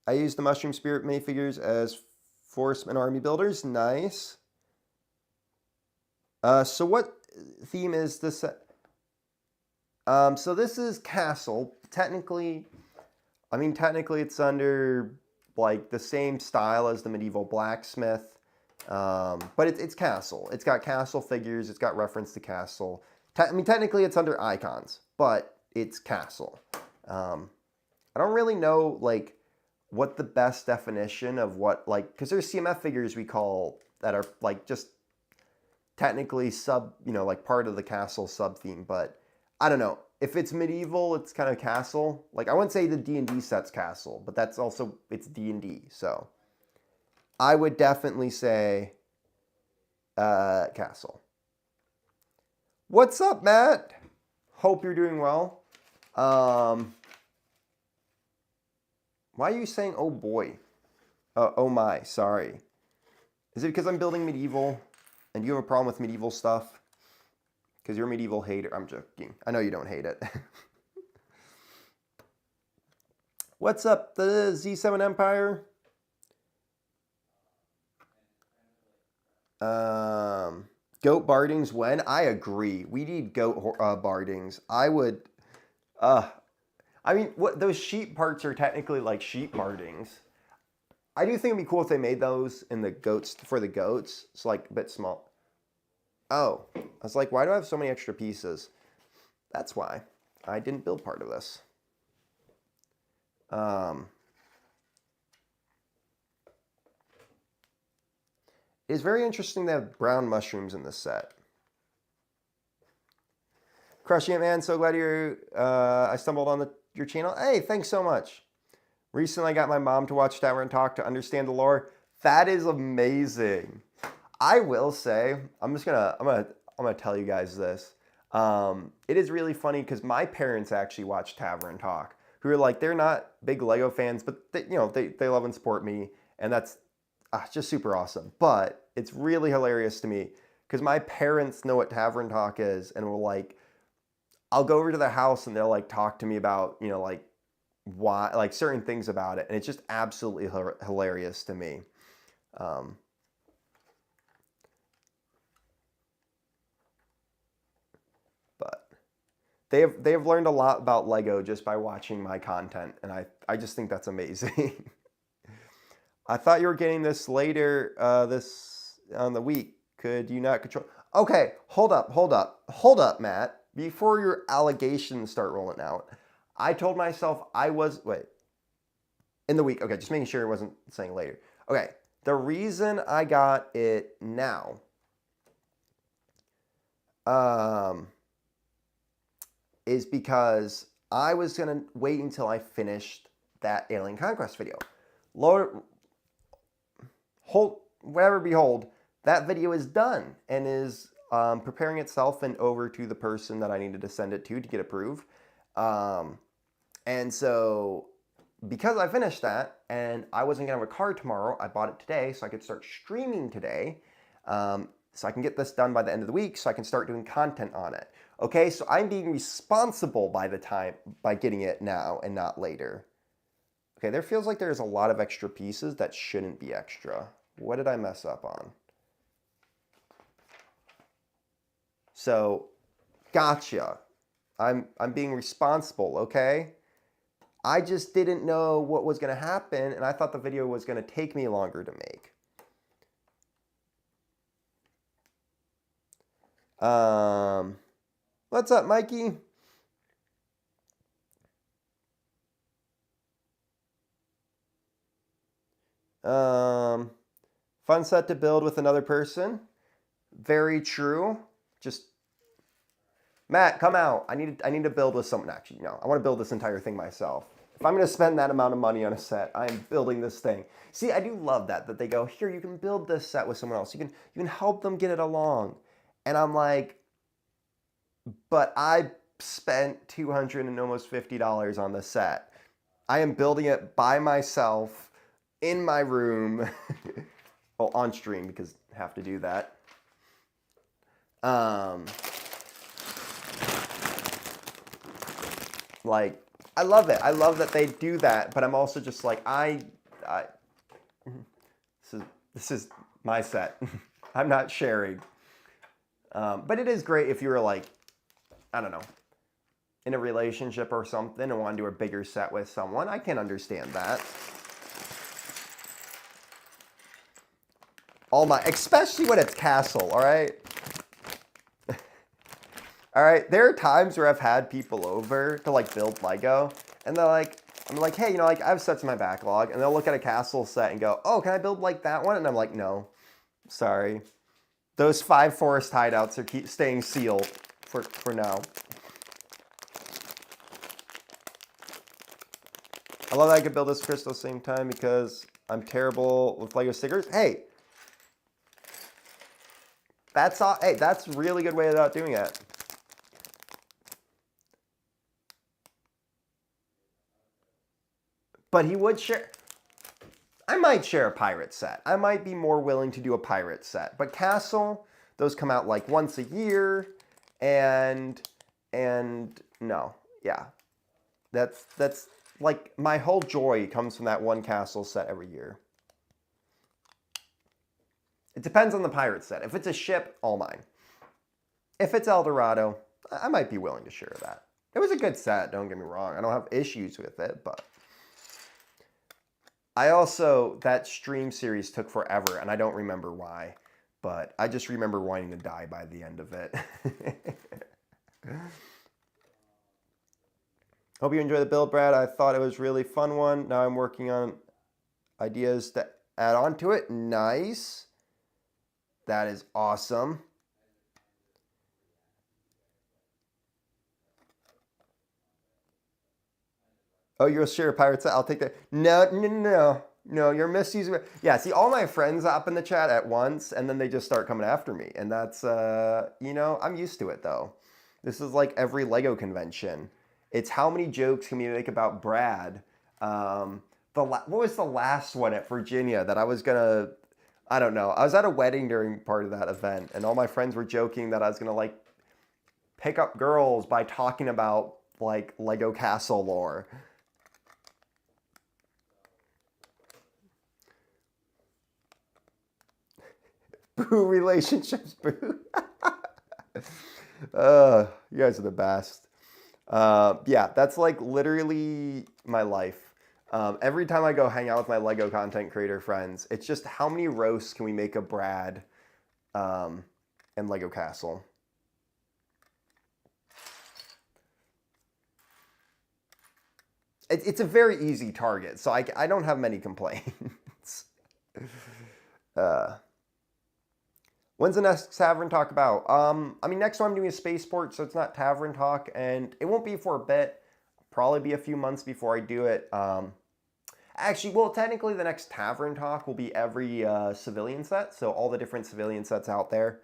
I use the Mushroom Spirit minifigures as Forestman Army Builders. Nice. So what theme is this? So this is Castle. Technically it's under like the same style as the Medieval Blacksmith, but it's Castle. It's got Castle figures. It's got reference to Castle. Technically it's under Icons, but it's Castle. I don't really know like what the best definition of what, like, because there's CMF figures we call that are like just technically like part of the Castle sub theme, but I don't know. If it's medieval, it's kind of Castle. Like I wouldn't say the D&D set's Castle, but that's also, it's D&D. So I would definitely say Castle. What's up, Matt? Hope you're doing well. Why are you saying, oh boy? Oh my, sorry. Is it because I'm building medieval and you have a problem with medieval stuff? Because you're a medieval hater. I'm joking. I know you don't hate it. What's up, the Z7 Empire? Goat bardings when? I agree. We need goat bardings. I would... I mean, those sheep parts are technically like sheep bardings. I do think it'd be cool if they made those in the goats, for the goats. It's like a bit small. Oh, I was like, why do I have so many extra pieces? That's why I didn't build part of this. It's very interesting to have brown mushrooms in this set. Crushing it, man. So glad I stumbled on your channel. Hey, thanks so much. Recently, I got my mom to watch Tower and Talk to understand the lore. That is amazing. I will say, I'm gonna tell you guys this. It is really funny because my parents actually watch Tavern Talk, who are like, they're not big Lego fans, but they love and support me, and that's just super awesome. But it's really hilarious to me because my parents know what Tavern Talk is, and will like, I'll go over to their house and they'll like talk to me about, like why, like certain things about it, and it's just absolutely hilarious to me. But they have learned a lot about Lego just by watching my content, and I just think that's amazing. I thought you were getting this later this on the week. Could you not control? Okay, hold up, Matt. Before your allegations start rolling out, I told myself in the week. Okay, just making sure it wasn't saying later. Okay, the reason I got it now is because I was gonna wait until I finished that Alien Conquest video. Behold, that video is done and is preparing itself and over to the person that I needed to send it to get approved. And so because I finished that and I wasn't going to record tomorrow, I bought it today so I could start streaming today. So I can get this done by the end of the week so I can start doing content on it. Okay, so I'm being responsible by getting it now and not later. Okay, there feels like there's a lot of extra pieces that shouldn't be extra. What did I mess up on? So, gotcha. I'm being responsible, okay? I just didn't know what was going to happen, and I thought the video was going to take me longer to make. What's up, Mikey? Fun set to build with another person. Very true. Just Matt, come out. I need to build with someone. Actually, no, I want to build this entire thing myself. If I'm going to spend that amount of money on a set, I am building this thing. See, I do love that they go, here, you can build this set with someone else. You can help them get it along. And I'm like, but I spent $200 and almost $50 on the set. I am building it by myself in my room. Well, on stream because I have to do that. Like, I love it. I love that they do that, but I'm also just like, this is my set. I'm not sharing. But it is great if you were like, I don't know, in a relationship or something and want to do a bigger set with someone. I can understand that. Especially when it's Castle, all right? All right, there are times where I've had people over to like build Lego, and they're like, I'm like, hey, like I have sets in my backlog, and they'll look at a Castle set and go, oh, can I build like that one? And I'm like, no, sorry. Those 5 forest hideouts are staying sealed for now. I love that I could build this crystal at the same time because I'm terrible with Lego stickers. Hey, that's a really good way of doing it. But he would share. I might share a pirate set. I might be more willing to do a pirate set. But Castle, those come out like once a year, and no, yeah, that's like my whole joy comes from that one Castle set every year. It depends on the pirate set. If it's a ship, all mine. If it's El Dorado, I might be willing to share that. It was a good set, don't get me wrong. I don't have issues with it, but that stream series took forever, and I don't remember why. but I just remember wanting to die by the end of it. Hope you enjoy the build, Brad. I thought it was a really fun one. Now I'm working on ideas to add on to it. Nice. That is awesome. Oh, you'll share a pirate set? I'll take that. No, no, no. No, you're misusing. Yeah, see, all my friends hop in the chat at once, and then they just start coming after me. And that's, I'm used to it, though. This is like every Lego convention. It's how many jokes can we make about Brad? What was the last one at Virginia that I was going to, I don't know. I was at a wedding during part of that event, and all my friends were joking that I was going to, like, pick up girls by talking about, like, Lego Castle lore. Boo relationships, boo. You guys are the best. Yeah, that's like literally my life. Every time I go hang out with my Lego content creator friends, it's just how many roasts can we make of Brad and Lego Castle? It's a very easy target, so I don't have many complaints. When's the next Tavern Talk about? I mean, next one I'm doing a spaceport, so it's not Tavern Talk, and it won't be for a bit. Probably be a few months before I do it. Actually, well, technically the next Tavern Talk will be every civilian set, so all the different civilian sets out there.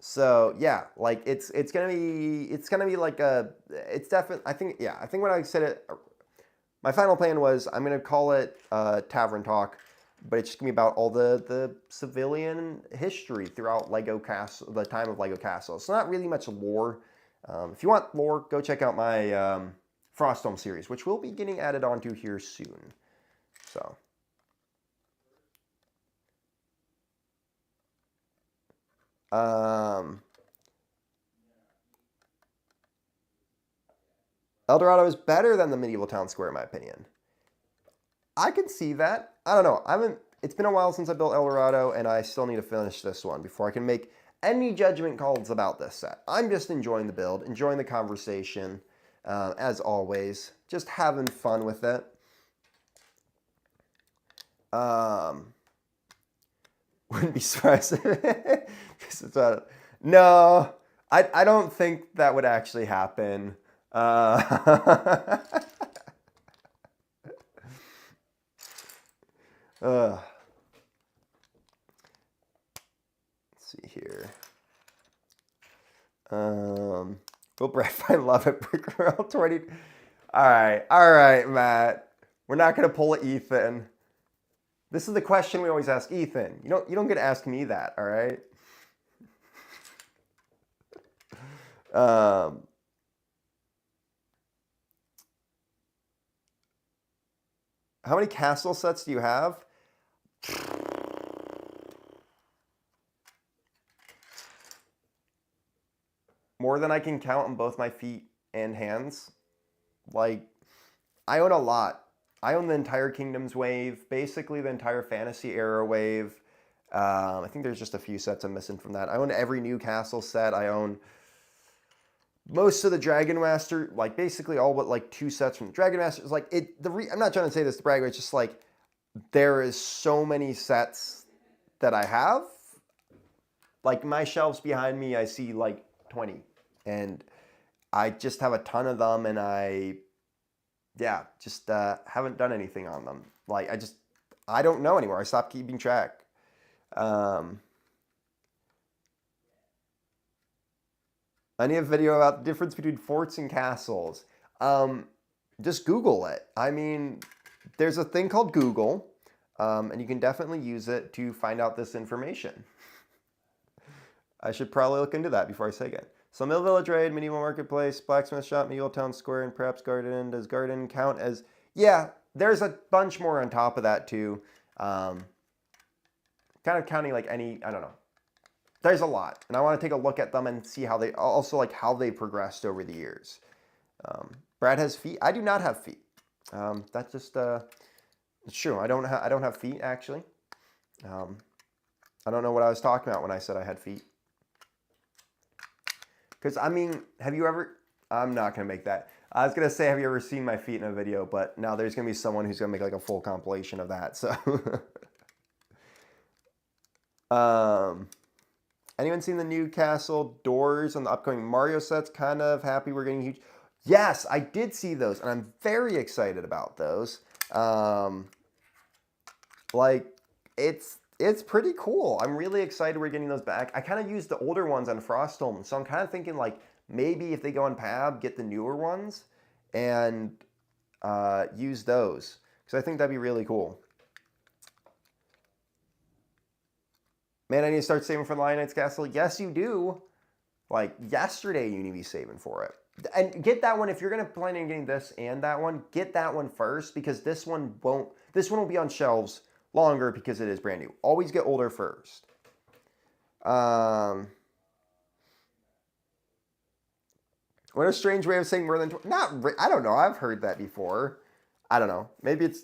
So yeah, like it's gonna be like it's definitely, I think when I said it, my final plan was I'm gonna call it Tavern Talk, but it's just gonna be about all the civilian history throughout Lego Castle, the time of Lego Castle. It's not really much lore. If you want lore, go check out my Frostdome series, which will be getting added onto here soon. So. El Dorado is better than the medieval town square, in my opinion. I can see that. I don't know. It's been a while since I built El Dorado, and I still need to finish this one before I can make any judgment calls about this set. I'm just enjoying the build, enjoying the conversation, as always. Just having fun with it. Wouldn't be surprised. No, I don't think that would actually happen. Let's see here. Will Brad find love at Brick Girl 20? All right, Matt. We're not gonna pull a Ethan. This is the question we always ask Ethan. You don't get to ask me that, all right? How many castle sets do you have? More than I can count on both my feet and hands. Like, I own a lot. I own the entire Kingdoms wave, basically the entire Fantasy era wave. I think there's just a few sets I'm missing from that. I own every new castle set. I own most of the Dragon Master, like basically all but like 2 sets from the Dragon Masters. Like I'm not trying to say this to brag, but it's just like there is so many sets that I have. Like my shelves behind me, I see like 20, and I just have a ton of them, and I just haven't done anything on them. Like I don't know anymore. I stopped keeping track. I need a video about the difference between forts and castles. Just Google it. I mean, there's a thing called Google, and you can definitely use it to find out this information. I should probably look into that before I say again. So Mill Village Raid, Medieval Marketplace, Blacksmith Shop, Medieval Town Square, and perhaps Garden. Does Garden count as... Yeah, there's a bunch more on top of that too. Kind of counting like any... I don't know. There's a lot, and I want to take a look at them and see how they... Also, like, how they progressed over the years. Brad has feet. I do not have feet. That's just... it's true. I don't have feet, actually. I don't know what I was talking about when I said I had feet. Because, I mean, have you ever... I'm not going to make that. I was going to say, have you ever seen my feet in a video? But now there's going to be someone who's going to make like a full compilation of that. So, anyone seen the Newcastle doors on the upcoming Mario sets? Kind of happy we're getting huge. Yes, I did see those, and I'm very excited about those. Like, it's pretty cool. I'm really excited we're getting those back. I kind of used the older ones on Frostholm, so I'm kind of thinking like maybe if they go on Pab, get the newer ones and use those, because I think that'd be really cool. Man, I need to start saving for the Lion Knight's Castle. Yes, you do. Like yesterday, you need to be saving for it. And get that one if you're gonna plan on getting this and that one. Get that one first, because this one won't. This one will be on shelves longer because it is brand new. Always get older first. What a strange way of saying more than I don't know. I've heard that before. I don't know. Maybe it's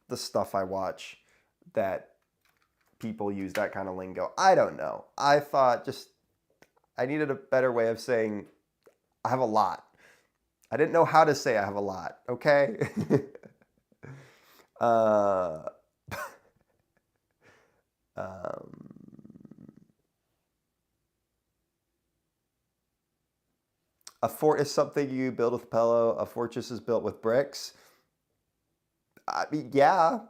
the stuff I watch that people use that kind of lingo. I don't know. I thought I needed a better way of saying I have a lot. I didn't know how to say I have a lot. Okay. A fort is something you build with a pillow. A fortress is built with bricks. I mean, yeah.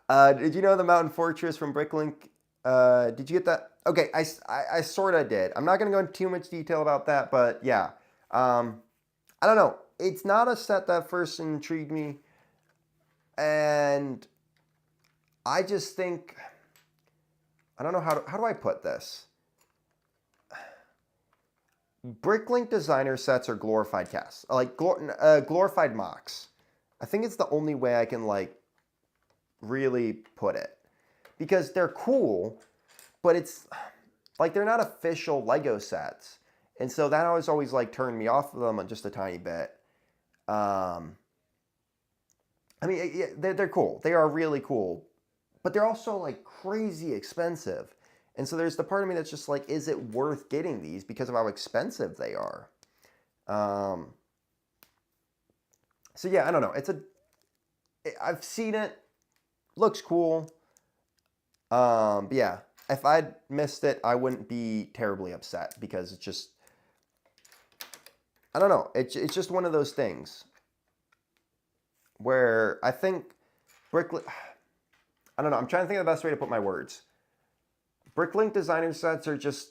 Did you know the Mountain Fortress from Bricklink? Did you get that? Okay, I sort of did. I'm not going to go into too much detail about that, but yeah. I don't know. It's not a set that first intrigued me. And I just think... I don't know how do I put this? Bricklink designer sets are glorified casts. Like glorified mocks. I think it's the only way I can like really put it, because they're cool, but it's like they're not official Lego sets, and so that always like turned me off of them just a tiny bit. I mean, yeah, they're cool. They are really cool, but they're also like crazy expensive, and so there's the part of me that's just like, is it worth getting these because of how expensive they are? So yeah, I don't know. I've seen it. Looks cool. But yeah, if I'd missed it, I wouldn't be terribly upset, because it's just, I don't know. It's just one of those things where I think Bricklink, I don't know. I'm trying to think of the best way to put my words. Bricklink designer sets are just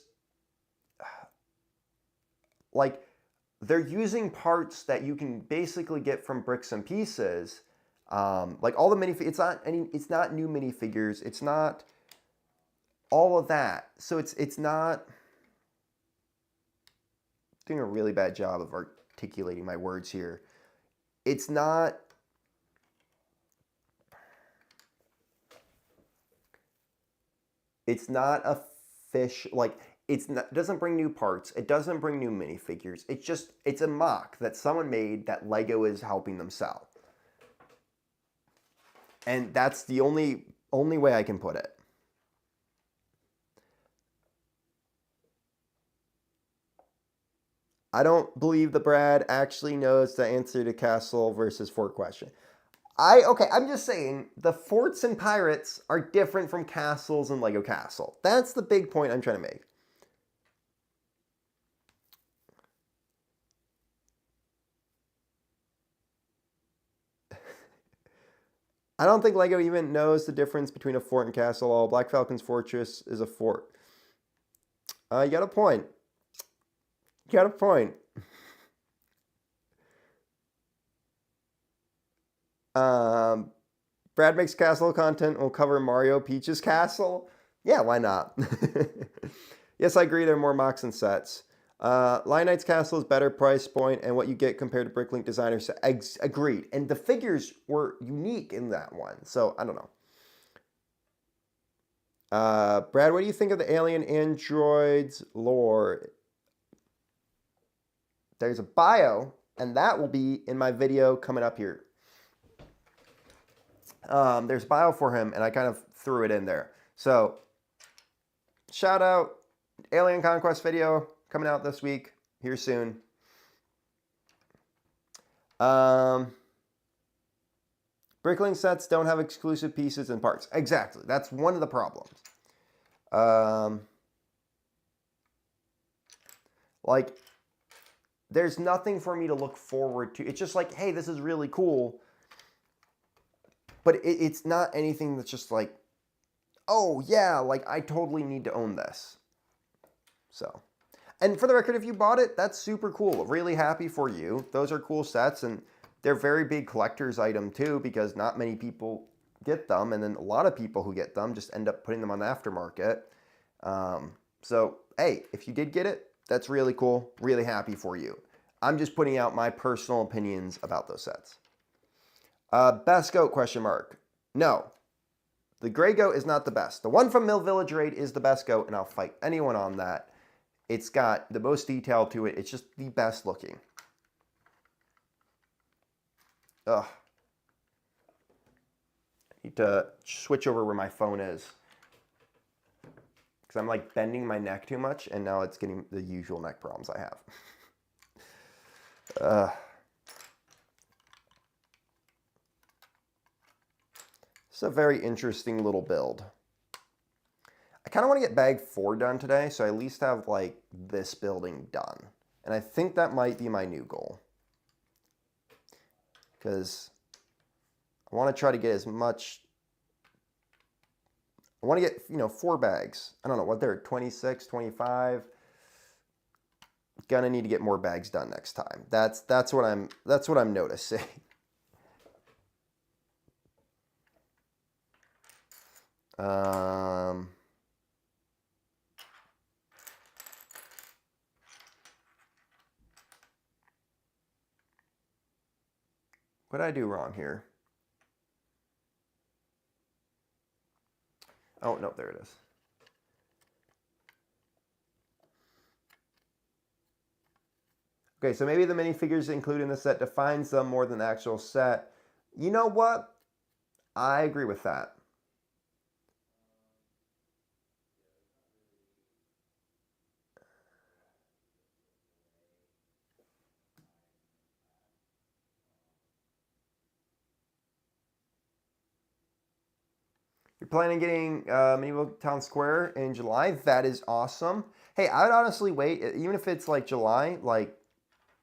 like, they're using parts that you can basically get from Bricks and Pieces. Like all the minifigures, it's not new minifigures. It's not all of that. So it's not, doing a really bad job of articulating my words here. It's not, a fish, like it doesn't bring new parts. It doesn't bring new minifigures. It's a mock that someone made that Lego is helping them sell. And that's the only way I can put it. I don't believe that Brad actually knows the answer to castle versus fort question. I'm just saying the forts and pirates are different from castles and Lego Castle. That's the big point I'm trying to make. I don't think Lego even knows the difference between a fort and castle. Oh, Black Falcon's fortress is a fort. You got a point. You got a point. Brad makes castle content. Will cover Mario Peach's castle. Yeah, why not? Yes, I agree. There are more mocks and sets. Lion Knight's castle is better price point and what you get compared to Bricklink designer set. Agreed. And the figures were unique in that one. So I don't know. Brad, what do you think of the alien androids lore? There's a bio, and that will be in my video coming up here. There's bio for him, and I kind of threw it in there. So, shout out, Alien Conquest video coming out this week, here soon. Brickling sets don't have exclusive pieces and parts. Exactly, that's one of the problems. Like, there's nothing for me to look forward to. It's just like, hey, this is really cool. But it's not anything that's just like, oh, yeah, like, I totally need to own this. So, and for the record, if you bought it, that's super cool. Really happy for you. Those are cool sets, and they're very big collector's item, too, because not many people get them, and then a lot of people who get them just end up putting them on the aftermarket. So, hey, if you did get it, that's really cool. Really happy for you. I'm just putting out my personal opinions about those sets. Best goat, question mark. No. The gray goat is not the best. The one from Mill Village Raid is the best goat, and I'll fight anyone on that. It's got the most detail to it. It's just the best looking. Ugh. I need to switch over where my phone is, because I'm like bending my neck too much, and now it's getting the usual neck problems I have. It's a very interesting little build. I kind of want to get bag 4 done today, so I at least have like this building done. And I think that might be my new goal, because I want to try to get as much. I want to get, 4 bags. I don't know what they're, 26, 25. Gonna need to get more bags done next time. That's what I'm noticing. What did I do wrong here? Oh, no, there it is. Okay, so maybe the minifigures included in the set defines them more than the actual set. You know what? I agree with that. You're planning on getting Medieval Town Square in July? That is awesome. Hey, I would honestly wait, even if it's like July, like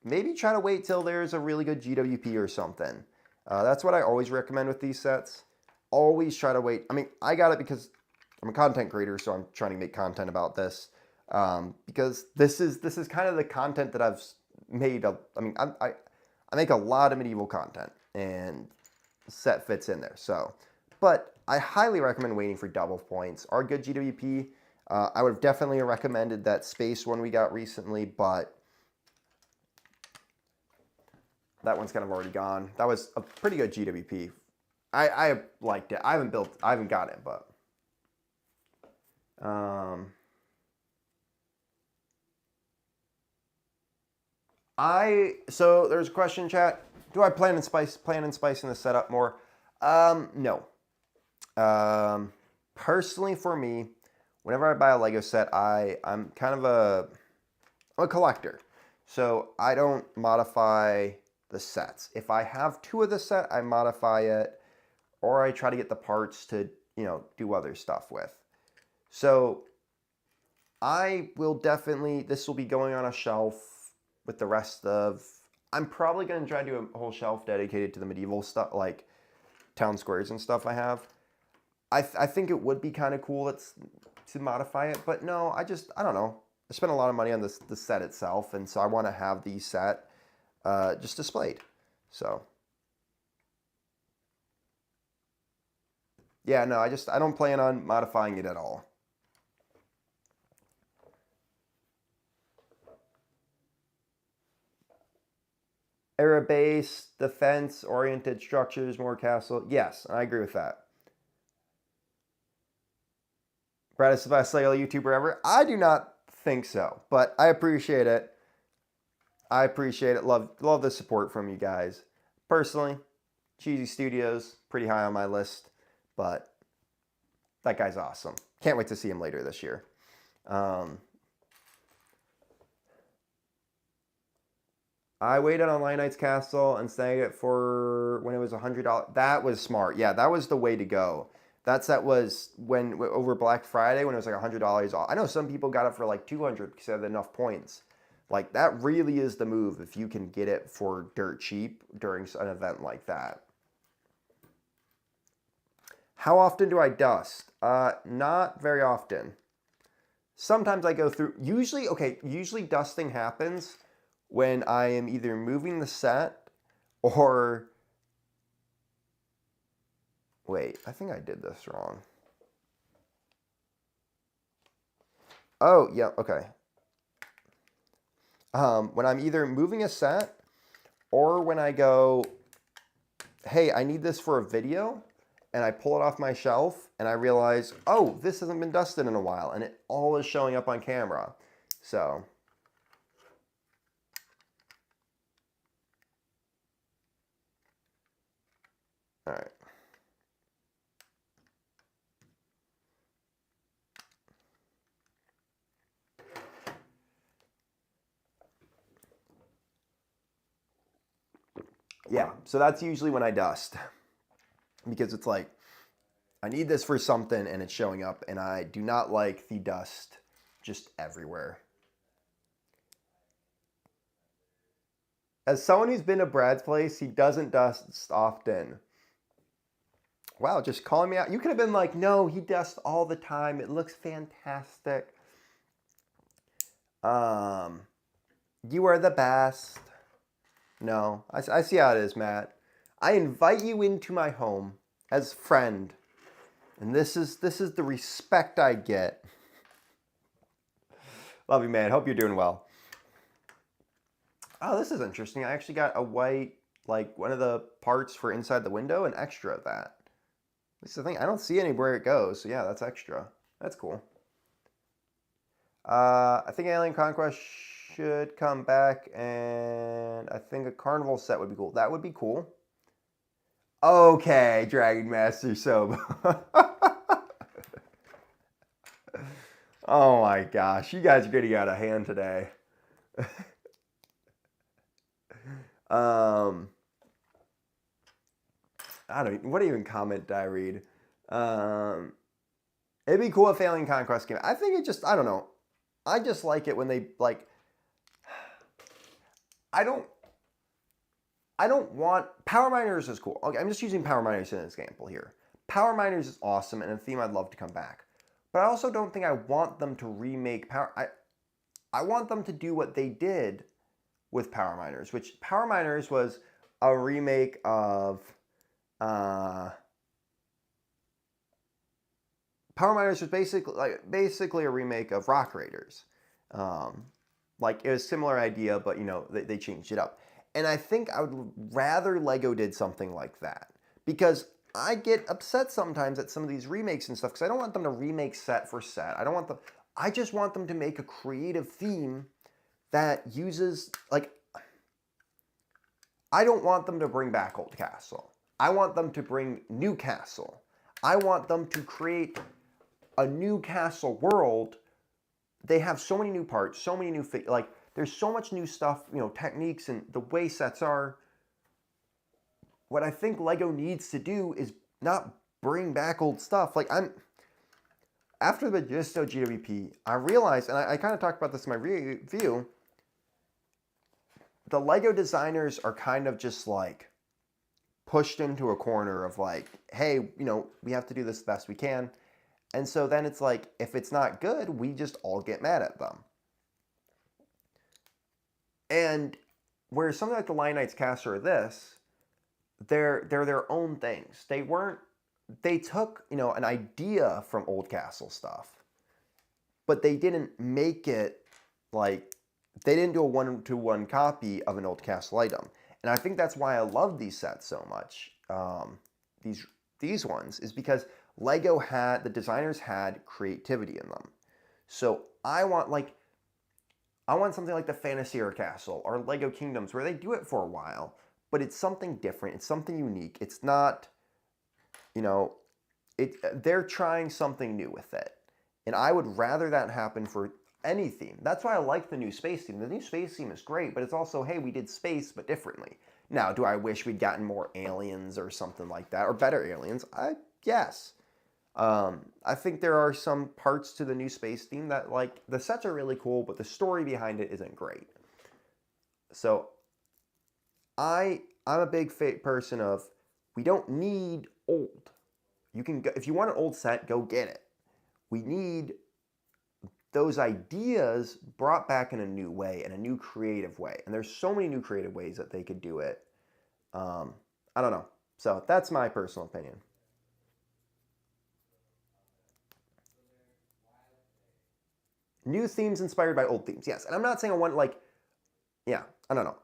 maybe try to wait till there's a really good GWP or something. That's what I always recommend with these sets. Always try to wait. I mean, I got it because I'm a content creator, so I'm trying to make content about this. Because this is kind of the content that I've made. I make a lot of medieval content, and set fits in there. So, but I highly recommend waiting for double points or good GWP. I would have definitely recommended that space one we got recently, but that one's kind of already gone. That was a pretty good GWP. I liked it. I haven't got it, but so there's a question in chat. Do I plan on spicing the setup more? No. Personally for me, whenever I buy a Lego set, I'm kind of a collector. So I don't modify the sets. If I have 2 of the set, I modify it, or I try to get the parts to, do other stuff with. So I will definitely, this will be going on a shelf with the rest of, I'm probably going to try to do a whole shelf dedicated to the medieval stuff, like town squares and stuff I have. I think it would be kind of cool to modify it, but no, I don't know. I spent a lot of money on the set itself, and so I want to have the set just displayed. So yeah, no, I don't plan on modifying it at all. Era-based, defense-oriented structures, more castle. Yes, I agree with that. Brad is the best Lego YouTuber ever. I do not think so, but I appreciate it. I appreciate it. Love the support from you guys. Personally, Cheesy Studios, pretty high on my list, but that guy's awesome. Can't wait to see him later this year. I waited on Lion Knight's Castle and snagged it for when it was $100. That was smart. Yeah, that was the way to go. That set was when over Black Friday when it was like $100 off. I know some people got it for like 200 because they had enough points. Like that really is the move if you can get it for dirt cheap during an event like that. How often do I dust? Not very often. Sometimes I go through, usually dusting happens when I am either moving the set or, wait, I think I did this wrong. Oh, yeah, okay. When I'm either moving a set or when I go, hey, I need this for a video, and I pull it off my shelf and I realize, oh, this hasn't been dusted in a while, and it all is showing up on camera. So, all right. Yeah, so that's usually when I dust because it's like, I need this for something and it's showing up, and I do not like the dust just everywhere. As someone who's been to Brad's place, he doesn't dust often. Wow, just calling me out. You could have been like, no, he dusts all the time. It looks fantastic. You are the best. No, I see how it is, Matt. I invite you into my home as friend. And this is the respect I get. Love you, man. Hope you're doing well. Oh, this is interesting. I actually got a white, like one of the parts for inside the window, an extra of that. This is the thing. I don't see anywhere it goes. So yeah, that's extra. That's cool. I think Alien Conquest should come back, and I think a Carnival set would be cool. That would be cool. Okay, Dragon Master Soba. Oh my gosh, you guys are getting out of hand today. What even comment did I read? It'd be cool if Alien Conquest came. I think I don't know. I just like it when they like. I don't want Power Miners is cool. Okay, I'm just using Power Miners as an example here. Power Miners is awesome and a theme I'd love to come back. But I also don't think I want them to remake Power. I want them to do what they did with Power Miners, which Power Miners was a remake of Power Miners was basically a remake of Rock Raiders. Like it was a similar idea, but they changed it up. And I think I would rather Lego did something like that, because I get upset sometimes at some of these remakes and stuff because I don't want them to remake set for set. I just want them to make a creative theme that uses, like, I don't want them to bring back Old Castle. I want them to bring New Castle. I want them to create a new castle world. They have so many new parts, so many new, like, there's so much new stuff, techniques and the way sets are. What I think Lego needs to do is not bring back old stuff. Like, after the Magisto GWP, I realized, and I kind of talked about this in my review, the Lego designers are kind of just like pushed into a corner of like, hey, we have to do this the best we can. And so then it's like, if it's not good, we just all get mad at them. And whereas something like the Lion Knight's Castle or this, they're their own things. They took, an idea from Old Castle stuff, but they didn't make it like, they didn't do a one-to-one copy of an Old Castle item. And I think that's why I love these sets so much. These ones is because Lego the designers had creativity in them. So I want something like the Fantasyr Castle or Lego Kingdoms where they do it for a while, but it's something different. It's something unique. It's not, you know, they're trying something new with it. And I would rather that happen for any theme. That's why I like the new space theme. The new space theme is great, but it's also, hey, we did space, but differently. Now, do I wish we'd gotten more aliens or something like that, or better aliens? Yes. I think there are some parts to the new space theme that, like, the sets are really cool, but the story behind it isn't great. So I'm a big person of, we don't need old. You can go, if you want an old set, go get it. We need those ideas brought back in a new way, in a new creative way. And there's so many new creative ways that they could do it. I don't know. So that's my personal opinion. New themes inspired by old themes, yes. And I'm not saying I want, like, yeah, I don't know.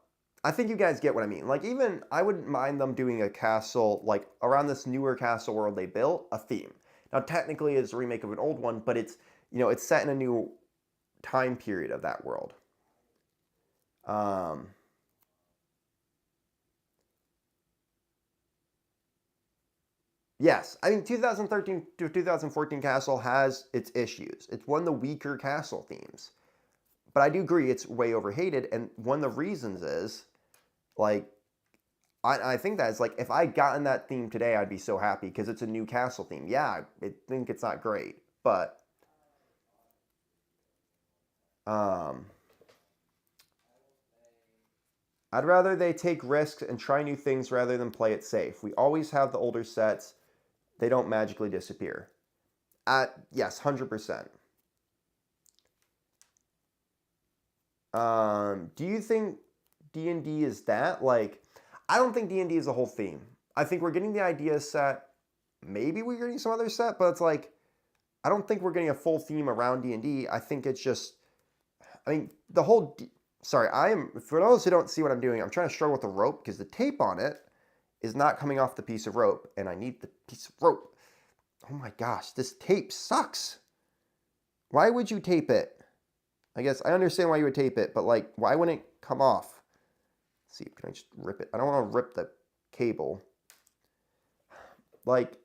I think you guys get what I mean. Like, even I wouldn't mind them doing a castle, like, around this newer castle world they built, a theme. Now, technically, it's a remake of an old one, but it's, it's set in a new time period of that world. Yes, I mean, 2013 to 2014 Castle has its issues. It's one of the weaker Castle themes. But I do agree it's way overhated, and one of the reasons is, like, I think that is, like, if I'd gotten that theme today, I'd be so happy because it's a new Castle theme. Yeah, I think it's not great, but um, I'd rather they take risks and try new things rather than play it safe. We always have the older sets. They don't magically disappear. Yes, 100%. Do you think D&D is that? Like, I don't think D&D is a whole theme. I think we're getting the idea set. Maybe we're getting some other set, but it's like, I don't think we're getting a full theme around D&D. I think it's just, I mean, the whole, sorry, for those who don't see what I'm doing, I'm trying to struggle with the rope because the tape on it is not coming off the piece of rope, and I need the piece of rope. Oh my gosh, this tape sucks. Why would you tape it? I guess I understand why you would tape it, but, like, why wouldn't it come off? Let's see, can I just rip it? I don't want to rip the cable. Like,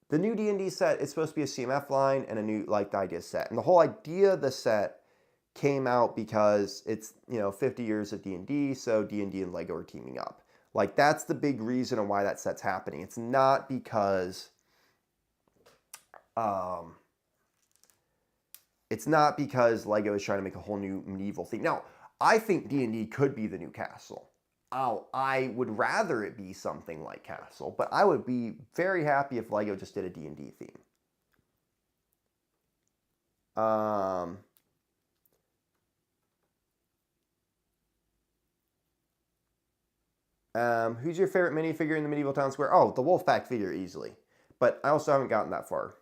the new D&D set is supposed to be a CMF line and a new, like, the idea set. And the whole idea of the set came out because it's, 50 years of D&D, so D&D and Lego are teaming up. Like, that's the big reason of why that set's happening. It's not because Lego is trying to make a whole new medieval theme. Now, I think D&D could be the new Castle. I would rather it be something like Castle, but I would be very happy if Lego just did a D&D theme. Who's your favorite minifigure in the Medieval Town Square? Oh, the Wolfpack figure, easily. But I also haven't gotten that far.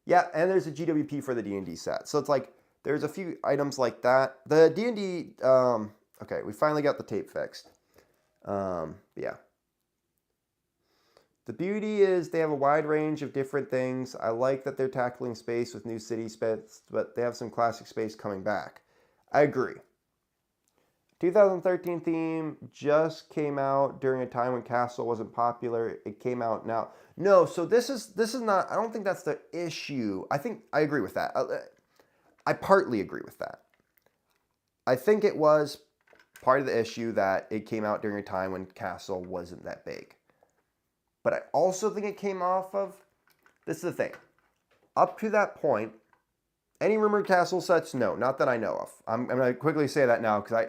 Yeah, and there's a GWP for the D&D set. So it's like, there's a few items like that. The D&D, okay, we finally got the tape fixed. Yeah. The beauty is they have a wide range of different things. I like that they're tackling space with new city space, but they have some classic space coming back. I agree. 2013 theme just came out during a time when Castle wasn't popular. It came out now. No, so this is not, I don't think that's the issue. I think I agree with that. I partly agree with that. I think it was part of the issue that it came out during a time when Castle wasn't that big. But I also think it came off of, this is the thing. Up to that point, any rumored Castle sets? No, not that I know of. I'm going to quickly say that now because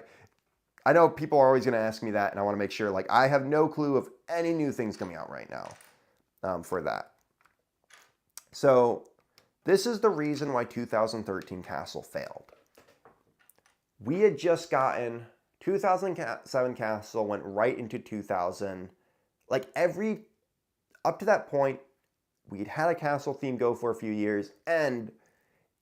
I know people are always going to ask me that, and I want to make sure, like, I have no clue of any new things coming out right now for that. So this is the reason why 2013 Castle failed. We had just gotten 2007 Castle went right into 2000. Like, up to that point, we'd had a Castle theme go for a few years, and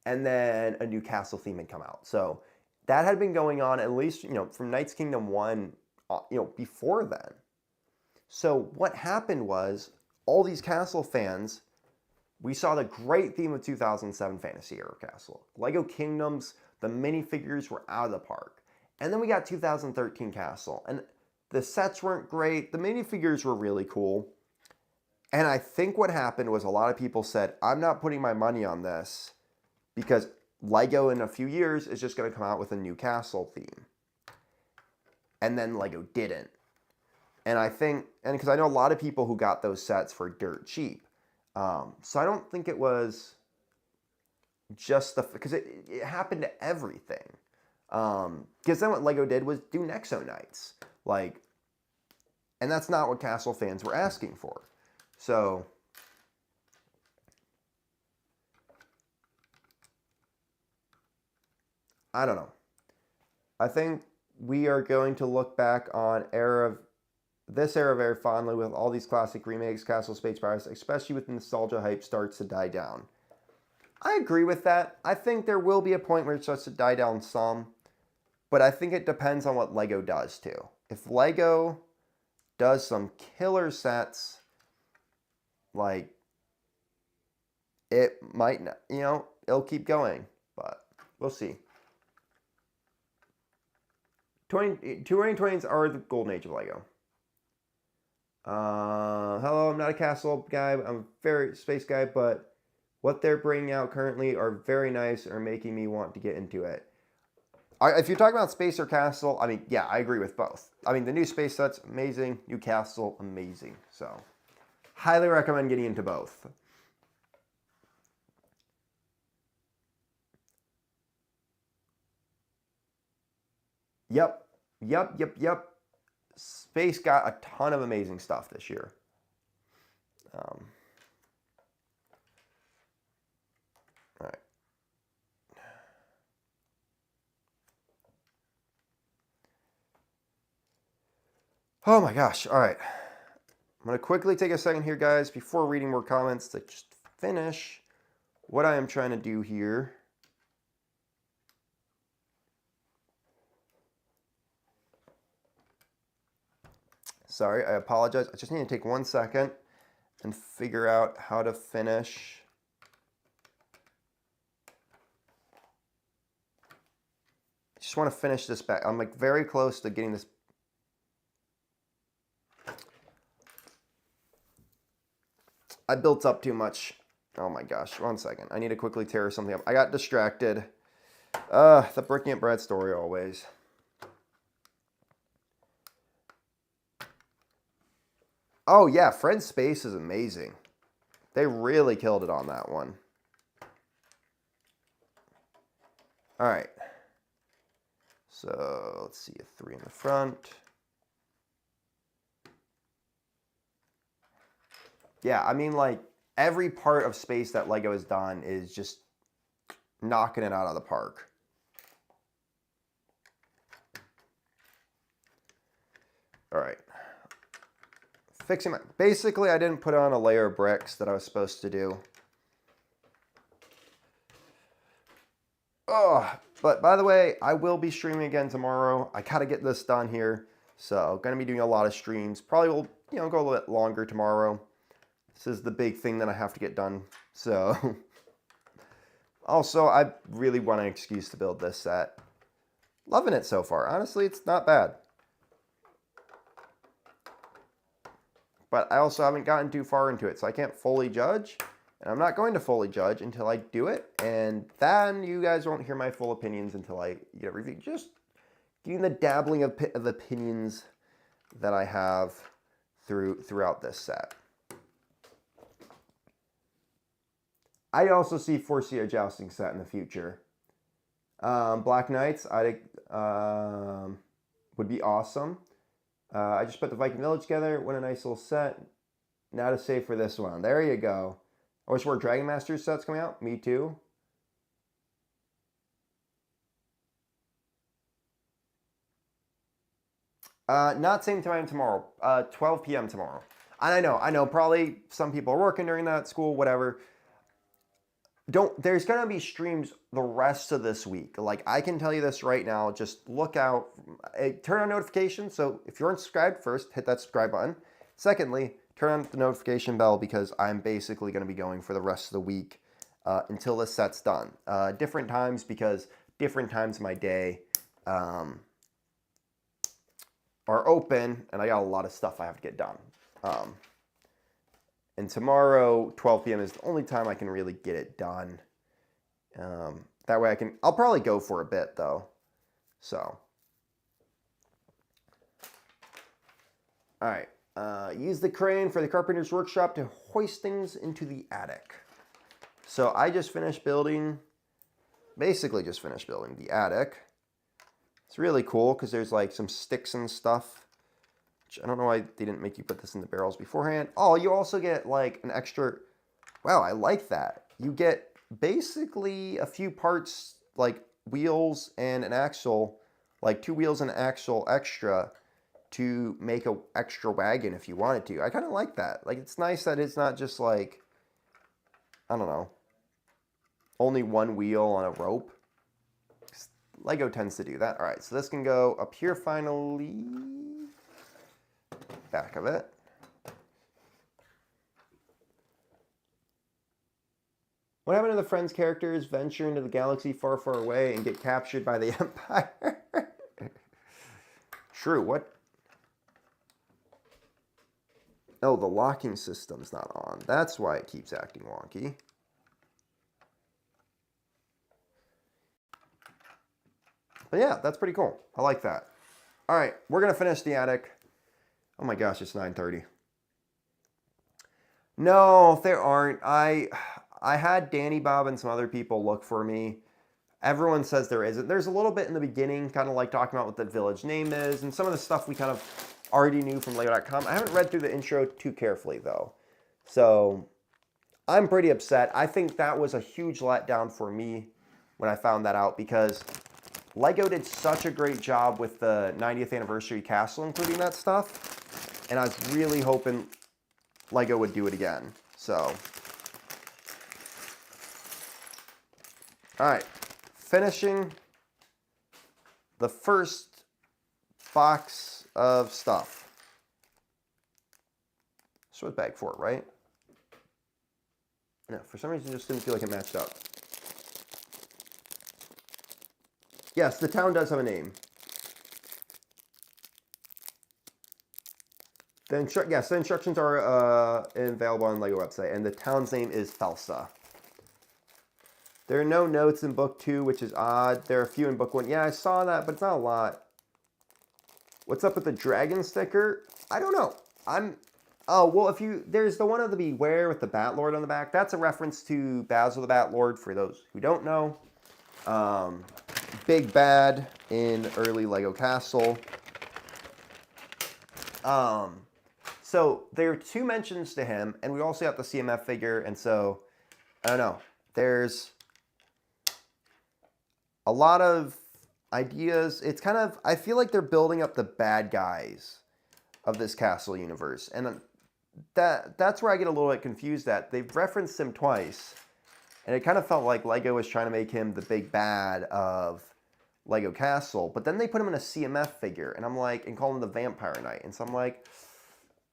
then a new Castle theme had come out. So that had been going on at least, from Knights Kingdom 1, before then. So what happened was, all these Castle fans, we saw the great theme of 2007 Fantasy Era Castle. Lego Kingdoms, the minifigures were out of the park. And then we got 2013 Castle. And The sets weren't great. The minifigures were really cool. And I think what happened was a lot of people said, I'm not putting my money on this because Lego in a few years is just going to come out with a new castle theme. And then Lego didn't. And I think, and because I know a lot of people who got those sets for dirt cheap. So I don't think it was just because it happened to everything. Because then what Lego did was do Nexo Nights. Like, and that's not what Castle fans were asking for. So, I don't know. I think we are going to look back on this era very fondly with all these classic remakes, Castle Space Pirates, especially with the nostalgia hype starts to die down. I agree with that. I think there will be a point where it starts to die down some, but I think it depends on what Lego does too. If Lego does some killer sets, like, it might not, it'll keep going, but we'll see. 2020s are the golden age of Lego. Hello, I'm not a castle guy. I'm a very space guy, but what they're bringing out currently are very nice or making me want to get into it. If you're talking about space or castle, I mean, yeah, I agree with both. I mean, the new space set's amazing. New castle, amazing. So, highly recommend getting into both. Yep. Space got a ton of amazing stuff this year. All right. Oh my gosh. All right. I'm going to quickly take a second here, guys, before reading more comments to just finish what I am trying to do here. Sorry, I apologize. I just need to take 1 second and figure out how to finish. I just want to finish this back. I'm like very close to getting this. I built up too much. Oh my gosh, 1 second. I need to quickly tear something up. I got distracted. The Bricking It Bread story always. Oh yeah, Fred's space is amazing. They really killed it on that one. All right. So let's see, a 3 in the front. Yeah, I mean, like, every part of space that Lego has done is just knocking it out of the park. All right. Fixing my... Basically, I didn't put on a layer of bricks that I was supposed to do. Oh, but by the way, I will be streaming again tomorrow. I gotta get this done here. So, gonna be doing a lot of streams. Probably will, go a little bit longer tomorrow. This is the big thing that I have to get done. So, also, I really want an excuse to build this set. Loving it so far. Honestly, it's not bad. But I also haven't gotten too far into it, so I can't fully judge. And I'm not going to fully judge until I do it. And then you guys won't hear my full opinions until I get a review. Just giving the dabbling of opinions that I have throughout this set. I also foresee a jousting set in the future. Black Knights would be awesome. I just put the Viking Village together. What a nice little set. Now to save for this one. There you go. I wish more Dragon Masters sets coming out. Me too. Not same time tomorrow. 12 p.m. tomorrow. And I know. Probably some people are working during that, school, whatever. There's going to be streams the rest of this week. Like, I can tell you this right now. Just look out. Turn on notifications. So if you're unsubscribed, first, hit that subscribe button. Secondly, turn on the notification bell because I'm basically going to be going for the rest of the week until this set's done. Different times because different times of my day. are open, and I got a lot of stuff I have to get done. And tomorrow, 12 p.m. is the only time I can really get it done. That way I'll probably go for a bit though. So, all right. Use the crane for the carpenter's workshop to hoist things into the attic. So I just finished building, basically just finished building the attic. It's really cool because there's like some sticks and stuff. Which I don't know why they didn't make you put this in the barrels beforehand. Oh, you also get like an extra, wow, I like that. You get basically a few parts like wheels and an axle, like 2 wheels and an axle extra to make a extra wagon if you wanted to. I kind of like that. Like, it's nice that it's not just like, I don't know, only 1 wheel on a rope. Lego tends to do that. All right, so this can go up here finally. Back of it. What happened to the Friends characters venture into the galaxy far, far away and get captured by the Empire? True, what? Oh, the locking system's not on. That's why it keeps acting wonky. But yeah, that's pretty cool. I like that. All right, we're going to finish the attic. Oh my gosh, it's 9:30. No, there aren't. I had Danny Bob and some other people look for me. Everyone says there isn't. There's a little bit in the beginning, kind of like talking about what the village name is, and some of the stuff we kind of already knew from Lego.com. I haven't read through the intro too carefully, though. So I'm pretty upset. I think that was a huge letdown for me when I found that out, because Lego did such a great job with the 90th anniversary castle, including that stuff. And I was really hoping Lego would do it again. So, all right, finishing the first box of stuff. This was bag 4, right? No, for some reason it just didn't feel like it matched up. Yes, the town does have a name. Yes, the instructions are available on the Lego website, and the town's name is Felsa. There are no notes in book 2, which is odd. There are a few in book 1. Yeah, I saw that, but it's not a lot. What's up with the dragon sticker? I don't know. Oh, well, there's the one of the Beware with the Bat Lord on the back. That's a reference to Basil the Bat Lord, for those who don't know. Big bad in early Lego Castle. So there are 2 mentions to him, and we also got the CMF figure, and so, I don't know. There's a lot of ideas. It's kind of, I feel like they're building up the bad guys of this castle universe, and that's where I get a little bit confused at. They've referenced him twice, and it kind of felt like Lego was trying to make him the big bad of Lego Castle, but then they put him in a CMF figure, and I'm like, and call him the Vampire Knight, and so I'm like,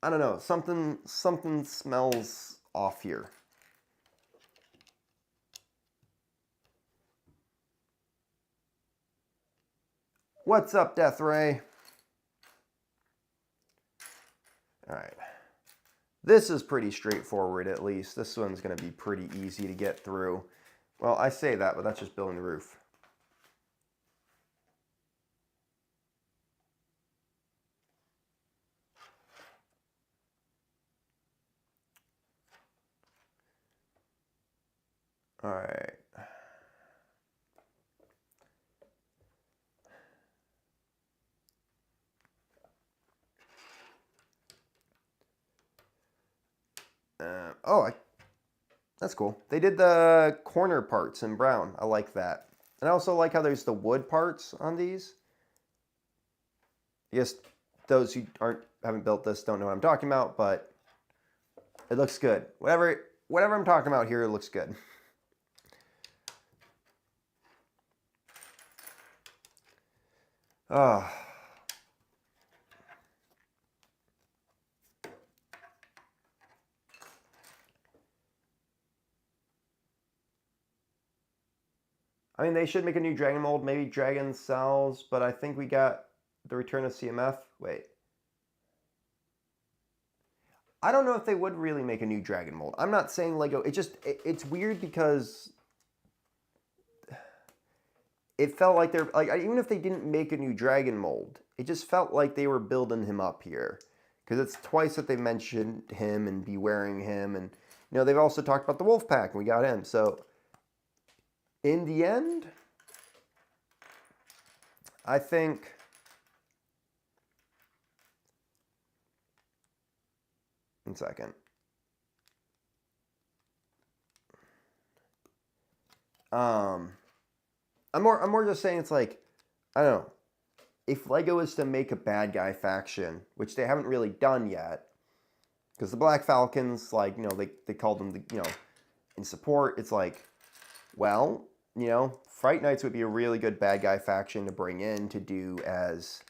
I don't know, something smells off here. What's up, Death Ray? All right. This is pretty straightforward, at least. This one's going to be pretty easy to get through. Well, I say that, but that's just building the roof. All right. That's cool. They did the corner parts in brown. I like that. And I also like how there's the wood parts on these. I guess those who haven't built this don't know what I'm talking about, but it looks good. Whatever I'm talking about here, it looks good. Oh. I mean, they should make a new dragon mold, maybe dragon cells, but I think we got the return of CMF. Wait. I don't know if they would really make a new dragon mold. I'm not saying Lego. It's weird because it felt like they're like, even if they didn't make a new dragon mold, it just felt like they were building him up here, because it's twice that they mentioned him and be wearing him, and they've also talked about the wolf pack and we got him. So in the end, I think one second. I'm more just saying, it's like, I don't know, if Lego is to make a bad guy faction, which they haven't really done yet, because the Black Falcons, like, they called them in support. It's like, well, Fright Knights would be a really good bad guy faction to bring in to do as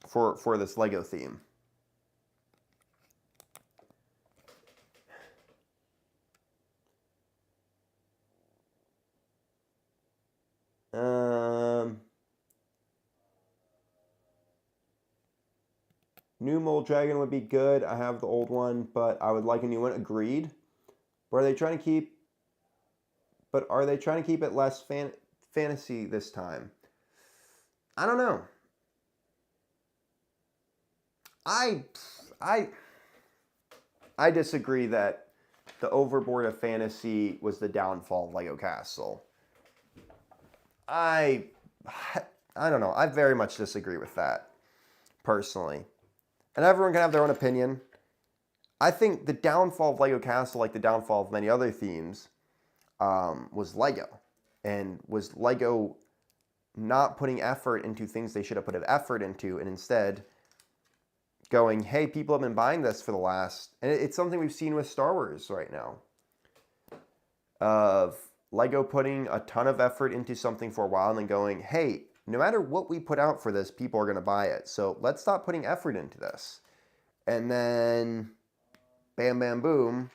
for this Lego theme. New mold dragon would be good. I have the old one, but I would like a new one. Agreed. But are they trying to keep it less fantasy this time? I don't know. I disagree that the overboard of fantasy was the downfall of Lego Castle. I don't know. I very much disagree with that, personally. And everyone can have their own opinion. I think the downfall of Lego Castle, like the downfall of many other themes, was Lego. And was Lego not putting effort into things they should have put effort into, and instead going, hey, people have been buying this for the last... And it's something we've seen with Star Wars right now. Of Lego putting a ton of effort into something for a while and then going, hey, no matter what we put out for this, people are going to buy it. So let's stop putting effort into this. And then, bam, bam, boom,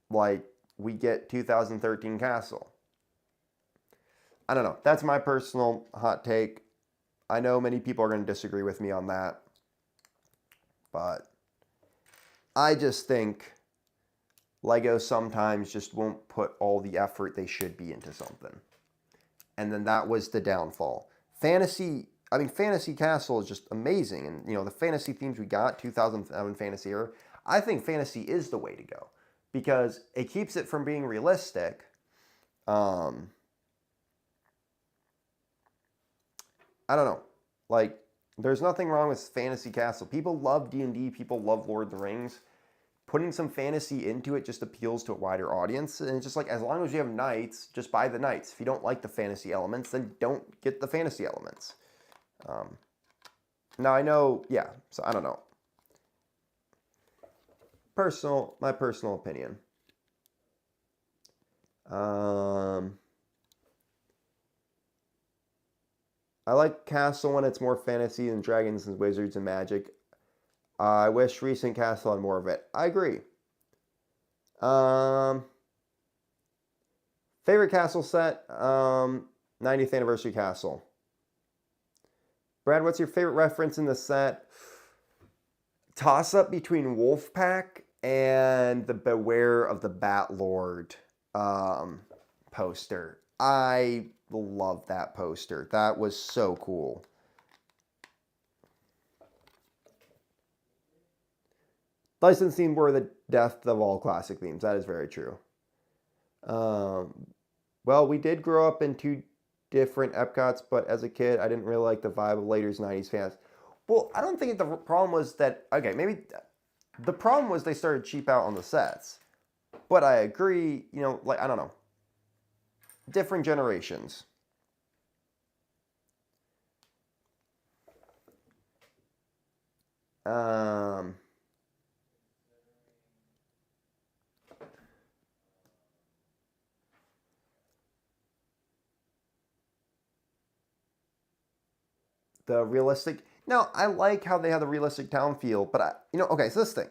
like, we get 2013 Castle. I don't know. That's my personal hot take. I know many people are going to disagree with me on that. But I just think Lego sometimes just won't put all the effort they should be into something. And then that was the downfall. Fantasy Castle is just amazing. And, the fantasy themes we got, 2007 Fantasy Era, I think fantasy is the way to go. Because it keeps it from being realistic. I don't know. Like, there's nothing wrong with Fantasy Castle. People love D&D. People love Lord of the Rings. Putting some fantasy into it just appeals to a wider audience. And it's just like, as long as you have knights, just buy the knights. If you don't like the fantasy elements, then don't get the fantasy elements. Now, I know, yeah, so I don't know. My personal opinion. I like Castle when it's more fantasy than dragons and wizards and magic. I wish recent Castle had more of it. I agree. Favorite Castle set? 90th Anniversary Castle. Brad, what's your favorite reference in the set? Toss-up between Wolfpack and the Beware of the Bat Lord poster. I love that poster. That was so cool. Licensed theme were the death of all classic themes. That is very true. Well, we did grow up in two different Epcots, but as a kid, I didn't really like the vibe of later 90s fans. Well, I don't think the problem was that... Okay, maybe... The problem was they started cheap out on the sets. But I agree, like, I don't know. Different generations. The realistic... Now, I like how they have the realistic town feel, but okay, so this thing.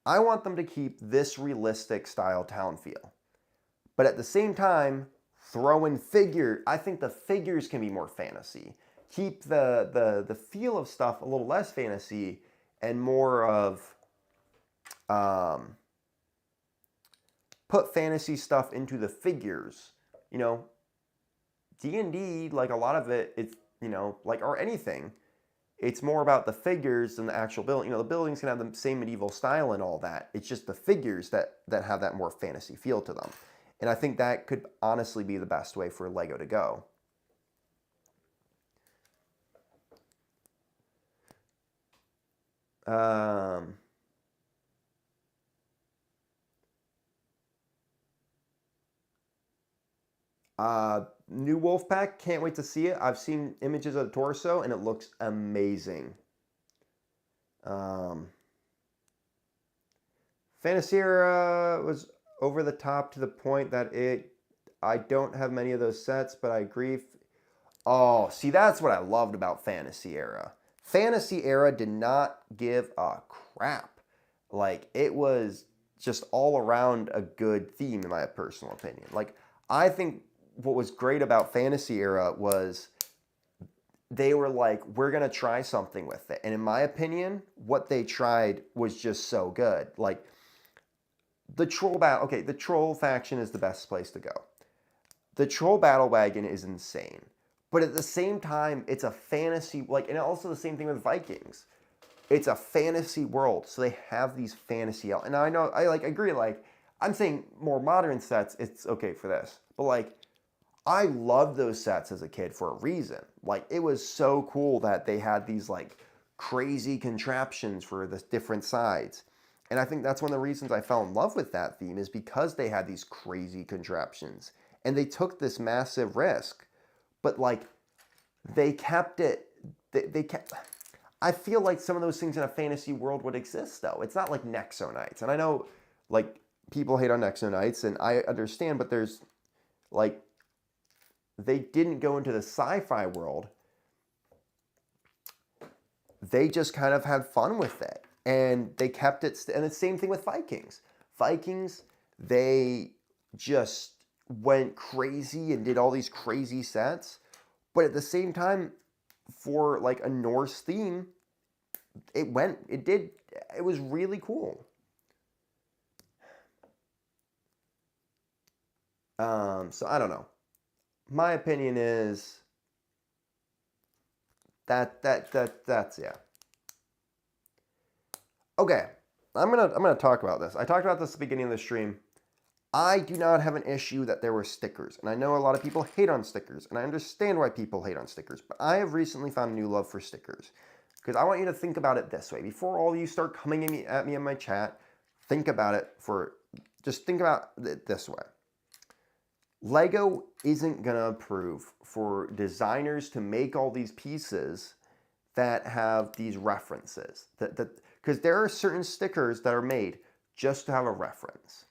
I want them to keep this realistic style town feel. But at the same time, throw in figure. I think the figures can be more fantasy. Keep the feel of stuff a little less fantasy and more of put fantasy stuff into the figures. You know, D&D, like a lot of it, it's, you know, like, or anything, it's more about the figures than the actual building. You know, the buildings can have the same medieval style and all that. It's just the figures that have that more fantasy feel to them. And I think that could honestly be the best way for Lego to go. New Wolfpack, can't wait to see it. I've seen images of the torso and it looks amazing. Fantasy Era was over the top to the point that I don't have many of those sets, but I agree. Oh, see, that's what I loved about Fantasy Era. Fantasy Era did not give a crap. Like, it was just all around a good theme, in my personal opinion. Like, I think what was great about Fantasy Era was they were like, we're going to try something with it. And in my opinion, what they tried was just so good. Like, the troll battle, okay, the troll faction is the best place to go. The troll battle wagon is insane. But at the same time, it's a fantasy, like, and also the same thing with Vikings. It's a fantasy world, so they have these fantasy elements. And I know, I like agree, like, I'm saying more modern sets, it's okay for this. But like, I loved those sets as a kid for a reason. Like, it was so cool that they had these like crazy contraptions for the different sides. And I think that's one of the reasons I fell in love with that theme, is because they had these crazy contraptions. And they took this massive risk. But like, they kept it, they kept, I feel like some of those things in a fantasy world would exist though. It's not like Nexo Knights. And I know like people hate on Nexo Knights and I understand, but there's like, they didn't go into the sci-fi world. They just kind of had fun with it. And they kept it, and the same thing with Vikings. Vikings, they just went crazy and did all these crazy sets. But at the same time, for like a Norse theme, it was really cool. So I don't know. My opinion is that's yeah. Okay, I'm gonna talk about this. I talked about this at the beginning of the stream. I do not have an issue that there were stickers, and I know a lot of people hate on stickers, and I understand why people hate on stickers, but I have recently found a new love for stickers, because I want you to think about it this way. Before all of you start coming at me in my chat, think about it just think about it this way. Lego isn't going to approve for designers to make all these pieces that have these references. Because there are certain stickers that are made just to have a reference.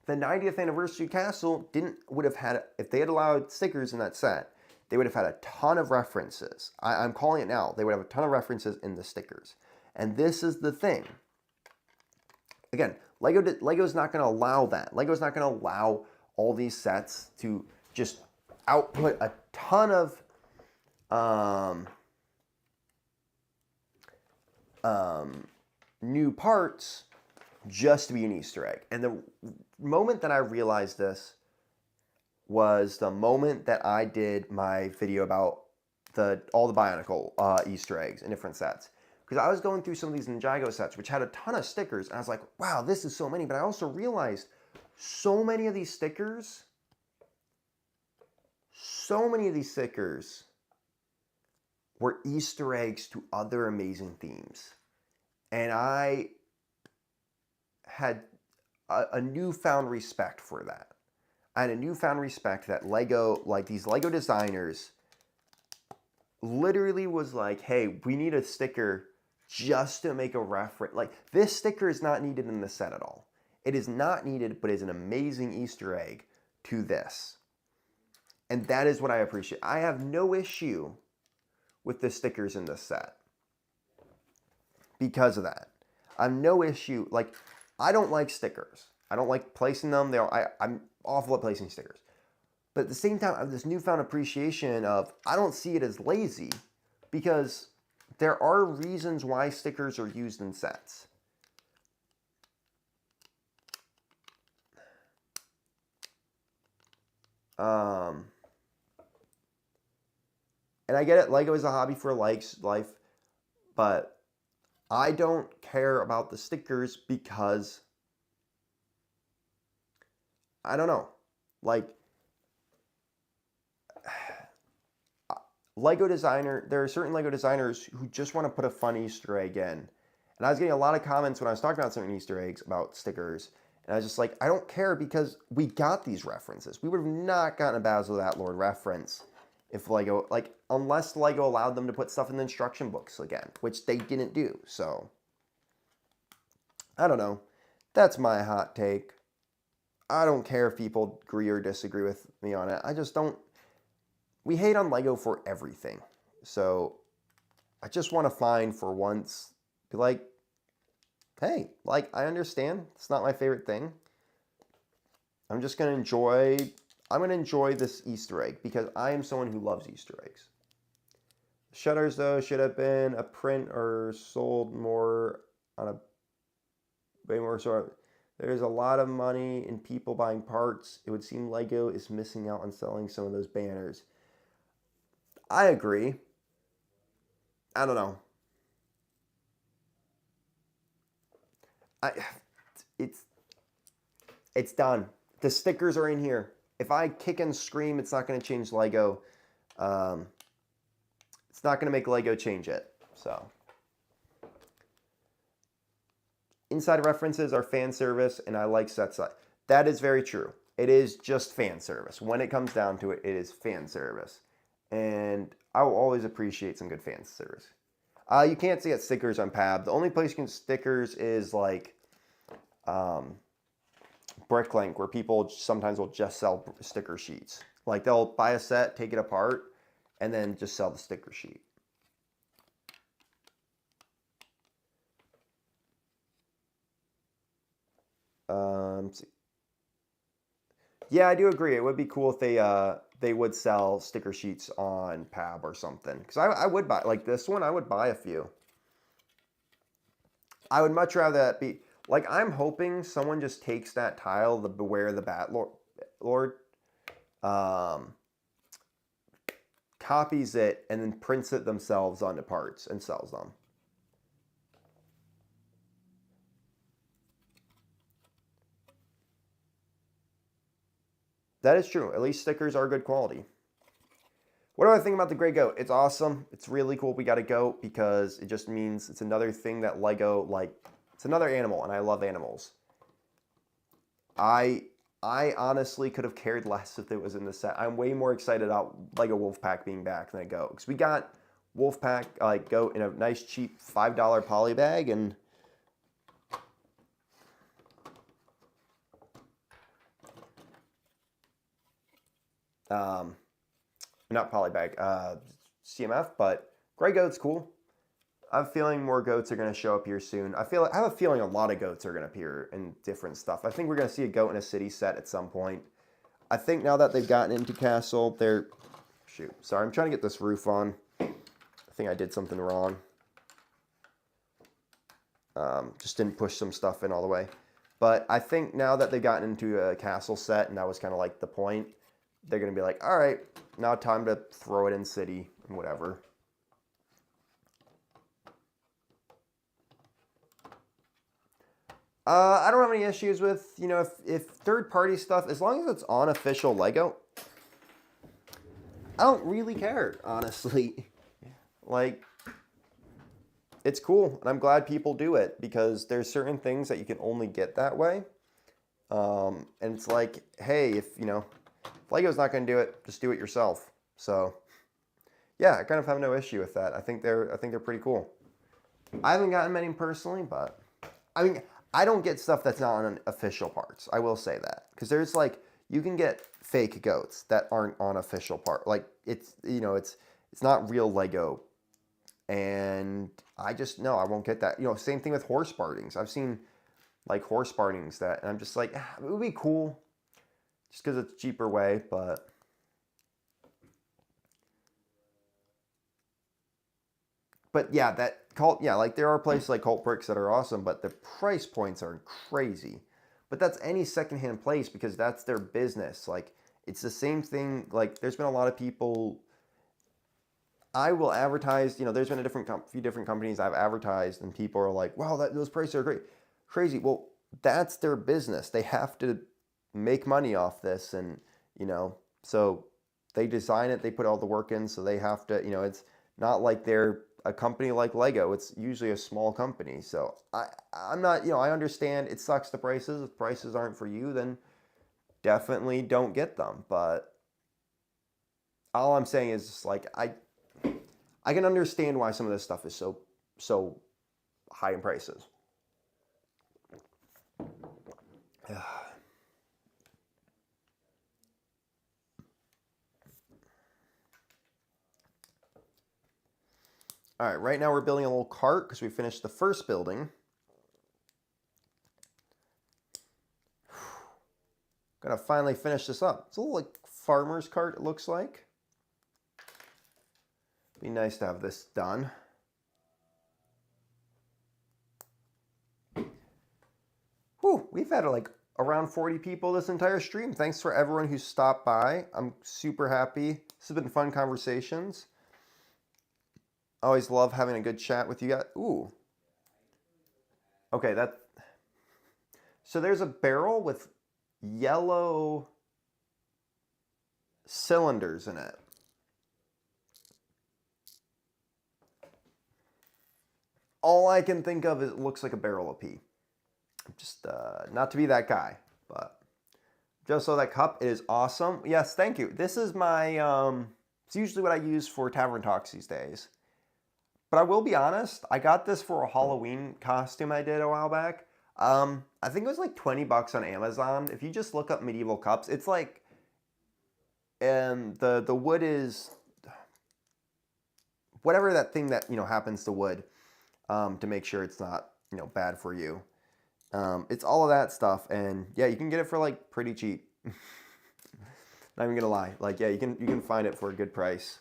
The 90th anniversary castle would have had, if they had allowed stickers in that set, they would have had a ton of references. I'm calling it now. They would have a ton of references in the stickers. And this is the thing. Again, Lego's not going to allow that. Lego's not going to allow all these sets to just output a ton of new parts just to be an Easter egg. And the moment that I realized this was the moment that I did my video about all the Bionicle Easter eggs in different sets. Because I was going through some of these Ninjago sets, which had a ton of stickers, and I was like, wow, this is so many. But I also realized so many of these stickers were Easter eggs to other amazing themes. And I had a newfound respect for that. I had a newfound respect that Lego, like these Lego designers, literally was like, hey, we need a sticker just to make a reference. Like, this sticker is not needed in the set at all. It is not needed, but is an amazing Easter egg to this. And that is what I appreciate. I have no issue with the stickers in this set because of that. I have no issue. Like, I don't like stickers. I don't like placing them. I'm awful at placing stickers. But at the same time, I have this newfound appreciation of I don't see it as lazy because there are reasons why stickers are used in sets. And I get it, Lego is a hobby for life, but I don't care about the stickers because I don't know. Like there are certain Lego designers who just want to put a fun Easter egg in. And I was getting a lot of comments when I was talking about certain Easter eggs about stickers. And I was just like, I don't care because we got these references. We would have not gotten a Basil That Lord reference if Lego, like, unless Lego allowed them to put stuff in the instruction books again, which they didn't do. So, I don't know. That's my hot take. I don't care if people agree or disagree with me on it. I just don't. We hate on Lego for everything. So, I just want to find for once, be like, hey, like, I understand. It's not my favorite thing. I'm just going to enjoy this Easter egg because I am someone who loves Easter eggs. Shutters, though, should have been a print or sold more on a way more sort. There's a lot of money in people buying parts. It would seem Lego is missing out on selling some of those banners. I agree. I don't know. It's done. The stickers are in here. If I kick and scream, it's not going to change Lego. It's not going to make Lego change it. So, inside references are fan service, and I like set size. That is very true. It is just fan service. When it comes down to it, it is fan service. And I will always appreciate some good fan service. You can't see stickers on Pab. The only place you can stickers is like Bricklink, where people sometimes will just sell sticker sheets. Like they'll buy a set, take it apart, and then just sell the sticker sheet. Yeah, I do agree. It would be cool if they would sell sticker sheets on Pab or something. Because I would buy, like this one, I would buy a few. I would much rather that be, like I'm hoping someone just takes that tile, the Beware the Bat Lord, copies it, and then prints it themselves onto parts and sells them. That is true. At least stickers are good quality. What do I think about the gray goat? It's awesome. It's really cool we got a goat because it just means it's another thing that Lego, like, it's another animal, and I love animals. I honestly could have cared less if it was in the set. I'm way more excited about Lego Wolfpack being back than a goat. Because we got Wolfpack, like, goat in a nice, cheap $5 poly bag, and not polybag, CMF, but gray goat's cool. I have a feeling more goats are going to show up here soon. I have a feeling a lot of goats are going to appear in different stuff. I think we're going to see a goat in a city set at some point. I think now that they've gotten into Castle, sorry, I'm trying to get this roof on. I think I did something wrong. Just didn't push some stuff in all the way. But I think now that they've gotten into a Castle set, and that was kind of like the point, they're going to be like, all right, now time to throw it in city and whatever. I don't have any issues with, if third-party stuff, as long as it's on official Lego, I don't really care, honestly. Like, it's cool, and I'm glad people do it, because there's certain things that you can only get that way. And it's like, hey, if Lego's not going to do it, just do it yourself. So, yeah, I kind of have no issue with that. I think they're pretty cool. I haven't gotten many personally, but I mean, I don't get stuff that's not on official parts. I will say that, because there's like, you can get fake goats that aren't on official part. Like it's not real Lego, and I just no, I won't get that. Same thing with horse partings. I've seen like horse barnings that, and I'm just like, it would be cool just because it's a cheaper way, but yeah, like there are places like Cult Bricks that are awesome, but the price points are crazy. But that's any secondhand place because that's their business. Like it's the same thing. Like there's been a lot of people. I will advertise. There's been few different companies I've advertised, and people are like, "Wow, those prices are great, crazy." Well, that's their business. They have to make money off this, and so they design it. They put all the work in, so they have to. It's not like they're a company like Lego. It's usually a small company. So I'm not. I understand it sucks the prices. If prices aren't for you, then definitely don't get them. But all I'm saying is just like I can understand why some of this stuff is so high in prices. All right, right now we're building a little cart because we finished the first building. Gonna finally finish this up. It's a little like farmer's cart, it looks like. Be nice to have this done. Whew, we've had like around 40 people this entire stream. Thanks for everyone who stopped by. I'm super happy. This has been fun conversations. Always love having a good chat with you guys. Ooh. Okay, so there's a barrel with yellow cylinders in it. All I can think of is it looks like a barrel of pee. Just not to be that guy, but just so that cup, it is awesome. Yes, thank you. This is my, it's usually what I use for Tavern Talks these days. But I will be honest, I got this for a Halloween costume I did a while back. I think it was like 20 bucks on Amazon. If you just look up medieval cups, it's like, and the wood is whatever that thing that happens to wood, to make sure it's not bad for you. It's all of that stuff, and yeah, you can get it for like pretty cheap. Not even gonna lie, like yeah, you can find it for a good price.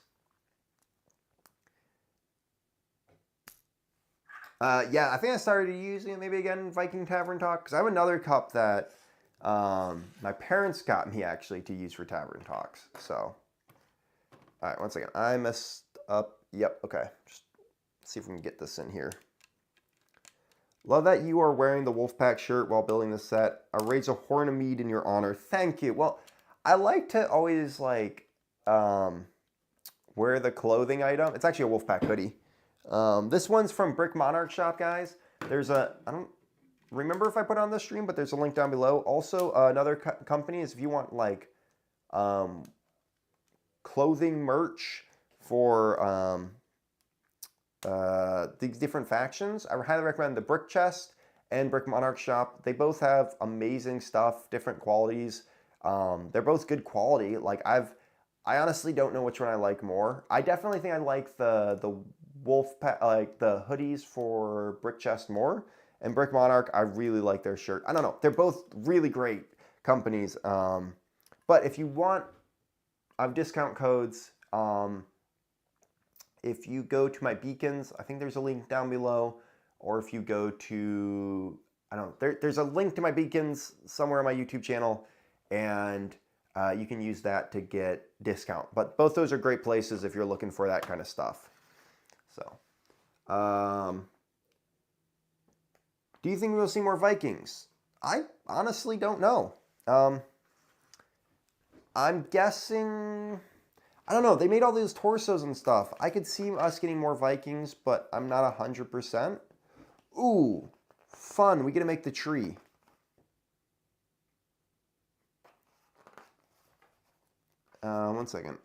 Yeah, I think I started using it maybe again Viking Tavern Talk because I have another cup that my parents got me actually to use for Tavern Talks. So, all right, one second. I messed up. Yep. Okay. Just see if we can get this in here. Love that you are wearing the Wolfpack shirt while building the set. I raise a horn of mead in your honor. Thank you. Well, I like to always like wear the clothing item. It's actually a Wolfpack hoodie. This one's from Brick Monarch Shop, guys. There's I don't remember if I put it on the stream, but there's a link down below. Also, another company is if you want like clothing merch for these different factions, I highly recommend the Brick Chest and Brick Monarch Shop. They both have amazing stuff, different qualities. They're both good quality. Like I honestly don't know which one I like more. I definitely think I like the Wolfpack, like the hoodies for Brick Chest more. And Brick Monarch, I really like their shirt. I don't know. They're both really great companies. But if you want, I have discount codes. If you go to my beacons, I think there's a link down below. Or if you go to, I don't know, there's a link to my beacons somewhere on my YouTube channel. And you can use that to get discount. But both those are great places if you're looking for that kind of stuff. So, do you think we'll see more Vikings? I honestly don't know. I'm guessing, I don't know. They made all those torsos and stuff. I could see us getting more Vikings, but I'm not 100%. Ooh, fun. We get to make the tree. One second.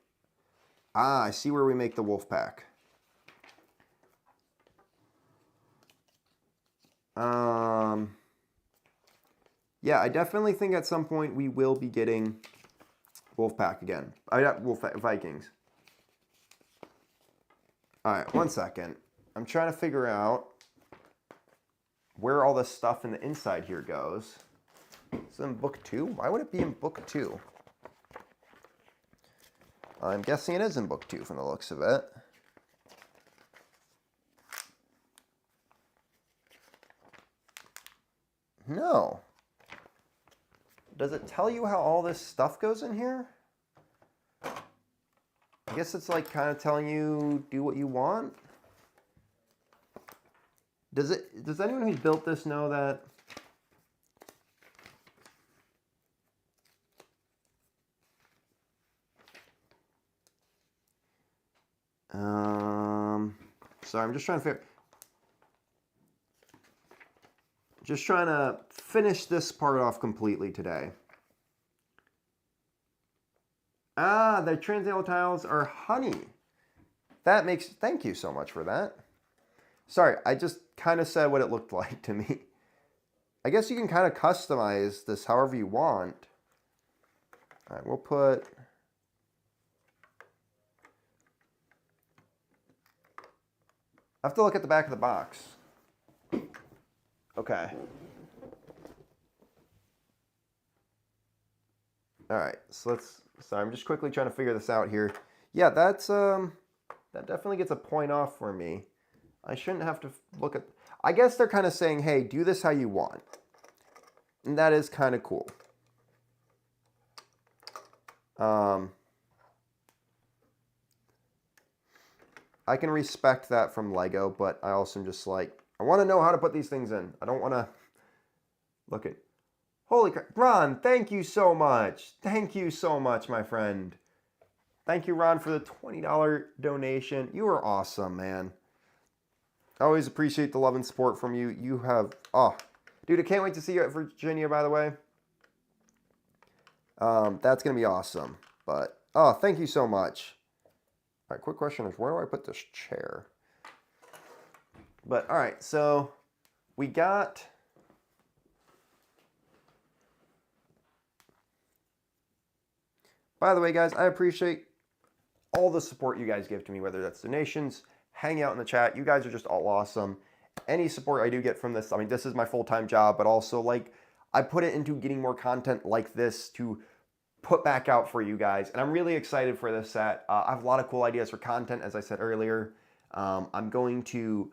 I see where we make the wolf pack. Yeah, I definitely think at some point we will be getting Wolfpack again. I got Vikings. All right, one second. I'm trying to figure out. where all this stuff in the inside here goes. It's in book 2? Why would it be in book 2? I'm guessing it is in book 2 from the looks of it. No. Does it tell you how all this stuff goes in here? I guess it's like kind of telling you do what you want. Does anyone who's built this know that? Sorry, I'm just trying to figure. Just trying to finish this part off completely today. Ah, the transalloy tiles are honey. That makes, thank you so much for that. Sorry, I just kind of said what it looked like to me. I guess you can kind of customize this however you want. All right, we'll put... I have to look at the back of the box. Okay. All right, so let's, sorry, I'm just quickly trying to figure this out here. Yeah, that's, that definitely gets a point off for me. I shouldn't have to look at, I guess they're kind of saying, hey, do this how you want. And that is kind of cool. I can respect that from Lego, but I also am just like, I want to know how to put these things in. I don't want to look at, holy crap. Ron, thank you so much. Thank you so much, my friend. Thank you, Ron, for the $20 donation. You are awesome, man. I always appreciate the love and support from you. You have, oh, dude, I can't wait to see you at Virginia, by the way. That's going to be awesome. But, oh, thank you so much. All right, quick question is, where do I put this chair? But, all right, so we got... By the way, guys, I appreciate all the support you guys give to me, whether that's donations, hang out in the chat. You guys are just all awesome. Any support I do get from this, I mean, this is my full-time job, but also, like, I put it into getting more content like this to put back out for you guys. And I'm really excited for this set. I have a lot of cool ideas for content, as I said earlier. I'm going to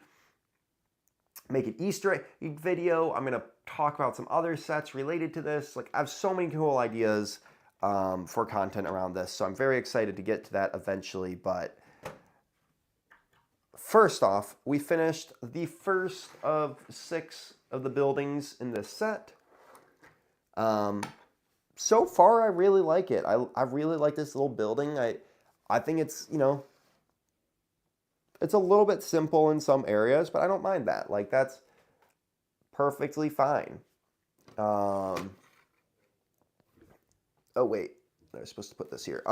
make an Easter egg video. I'm going to talk about some other sets related to this. Like, I have so many cool ideas for content around this. So I'm very excited to get to that eventually. But first off, we finished the first of 6 of the buildings in this set. So far, I really like it. I really like this little building. I think it's, you know, it's a little bit simple in some areas, but I don't mind that. Like, that's perfectly fine. Oh, wait. I was supposed to put this here.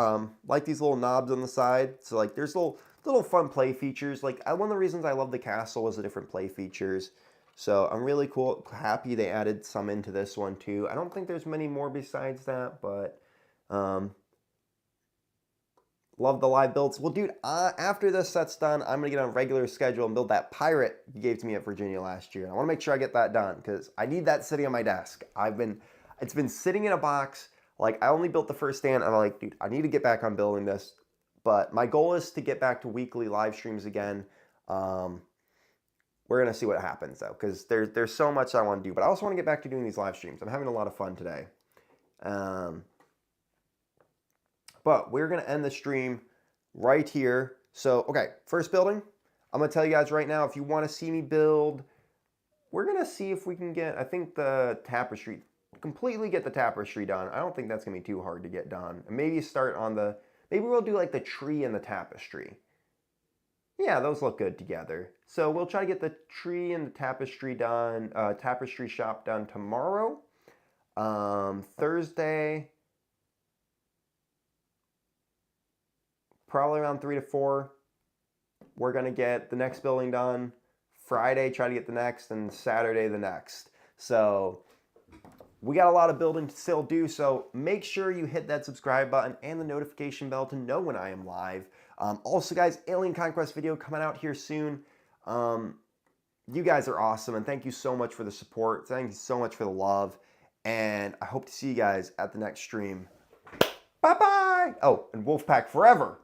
Like these little knobs on the side. So, like, there's little fun play features. Like, one of the reasons I love the castle was the different play features. So I'm really happy they added some into this one too. I don't think there's many more besides that, but love the live builds. Well, dude, after this set's done, I'm going to get on a regular schedule and build that pirate you gave to me at Virginia last year. I want to make sure I get that done because I need that sitting on my desk. It's been sitting in a box. Like, I only built the first stand, and I'm like, dude, I need to get back on building this. But my goal is to get back to weekly live streams again. We're going to see what happens, though, because there's so much I want to do. But I also want to get back to doing these live streams. I'm having a lot of fun today. But we're going to end the stream right here. So, okay, first building. I'm going to tell you guys right now, if you want to see me build, we're going to see if we can get, I think, the tapestry, completely get the tapestry done. I don't think that's going to be too hard to get done. And maybe start on the, maybe we'll do like the tree and the tapestry. Yeah, those look good together. So we'll try to get the tree and the tapestry done, tapestry shop done tomorrow. Thursday, probably around 3 to 4. We're going to get the next building done. Friday, try to get the next, and Saturday, the next. So we got a lot of building to still do, so make sure you hit that subscribe button and the notification bell to know when I am live. Also, guys, Alien Conquest video coming out here soon. you guys are awesome, and thank you so much for the support. Thank you so much for the love, and I hope to see you guys at the next stream. Bye-bye! Oh, and Wolfpack forever!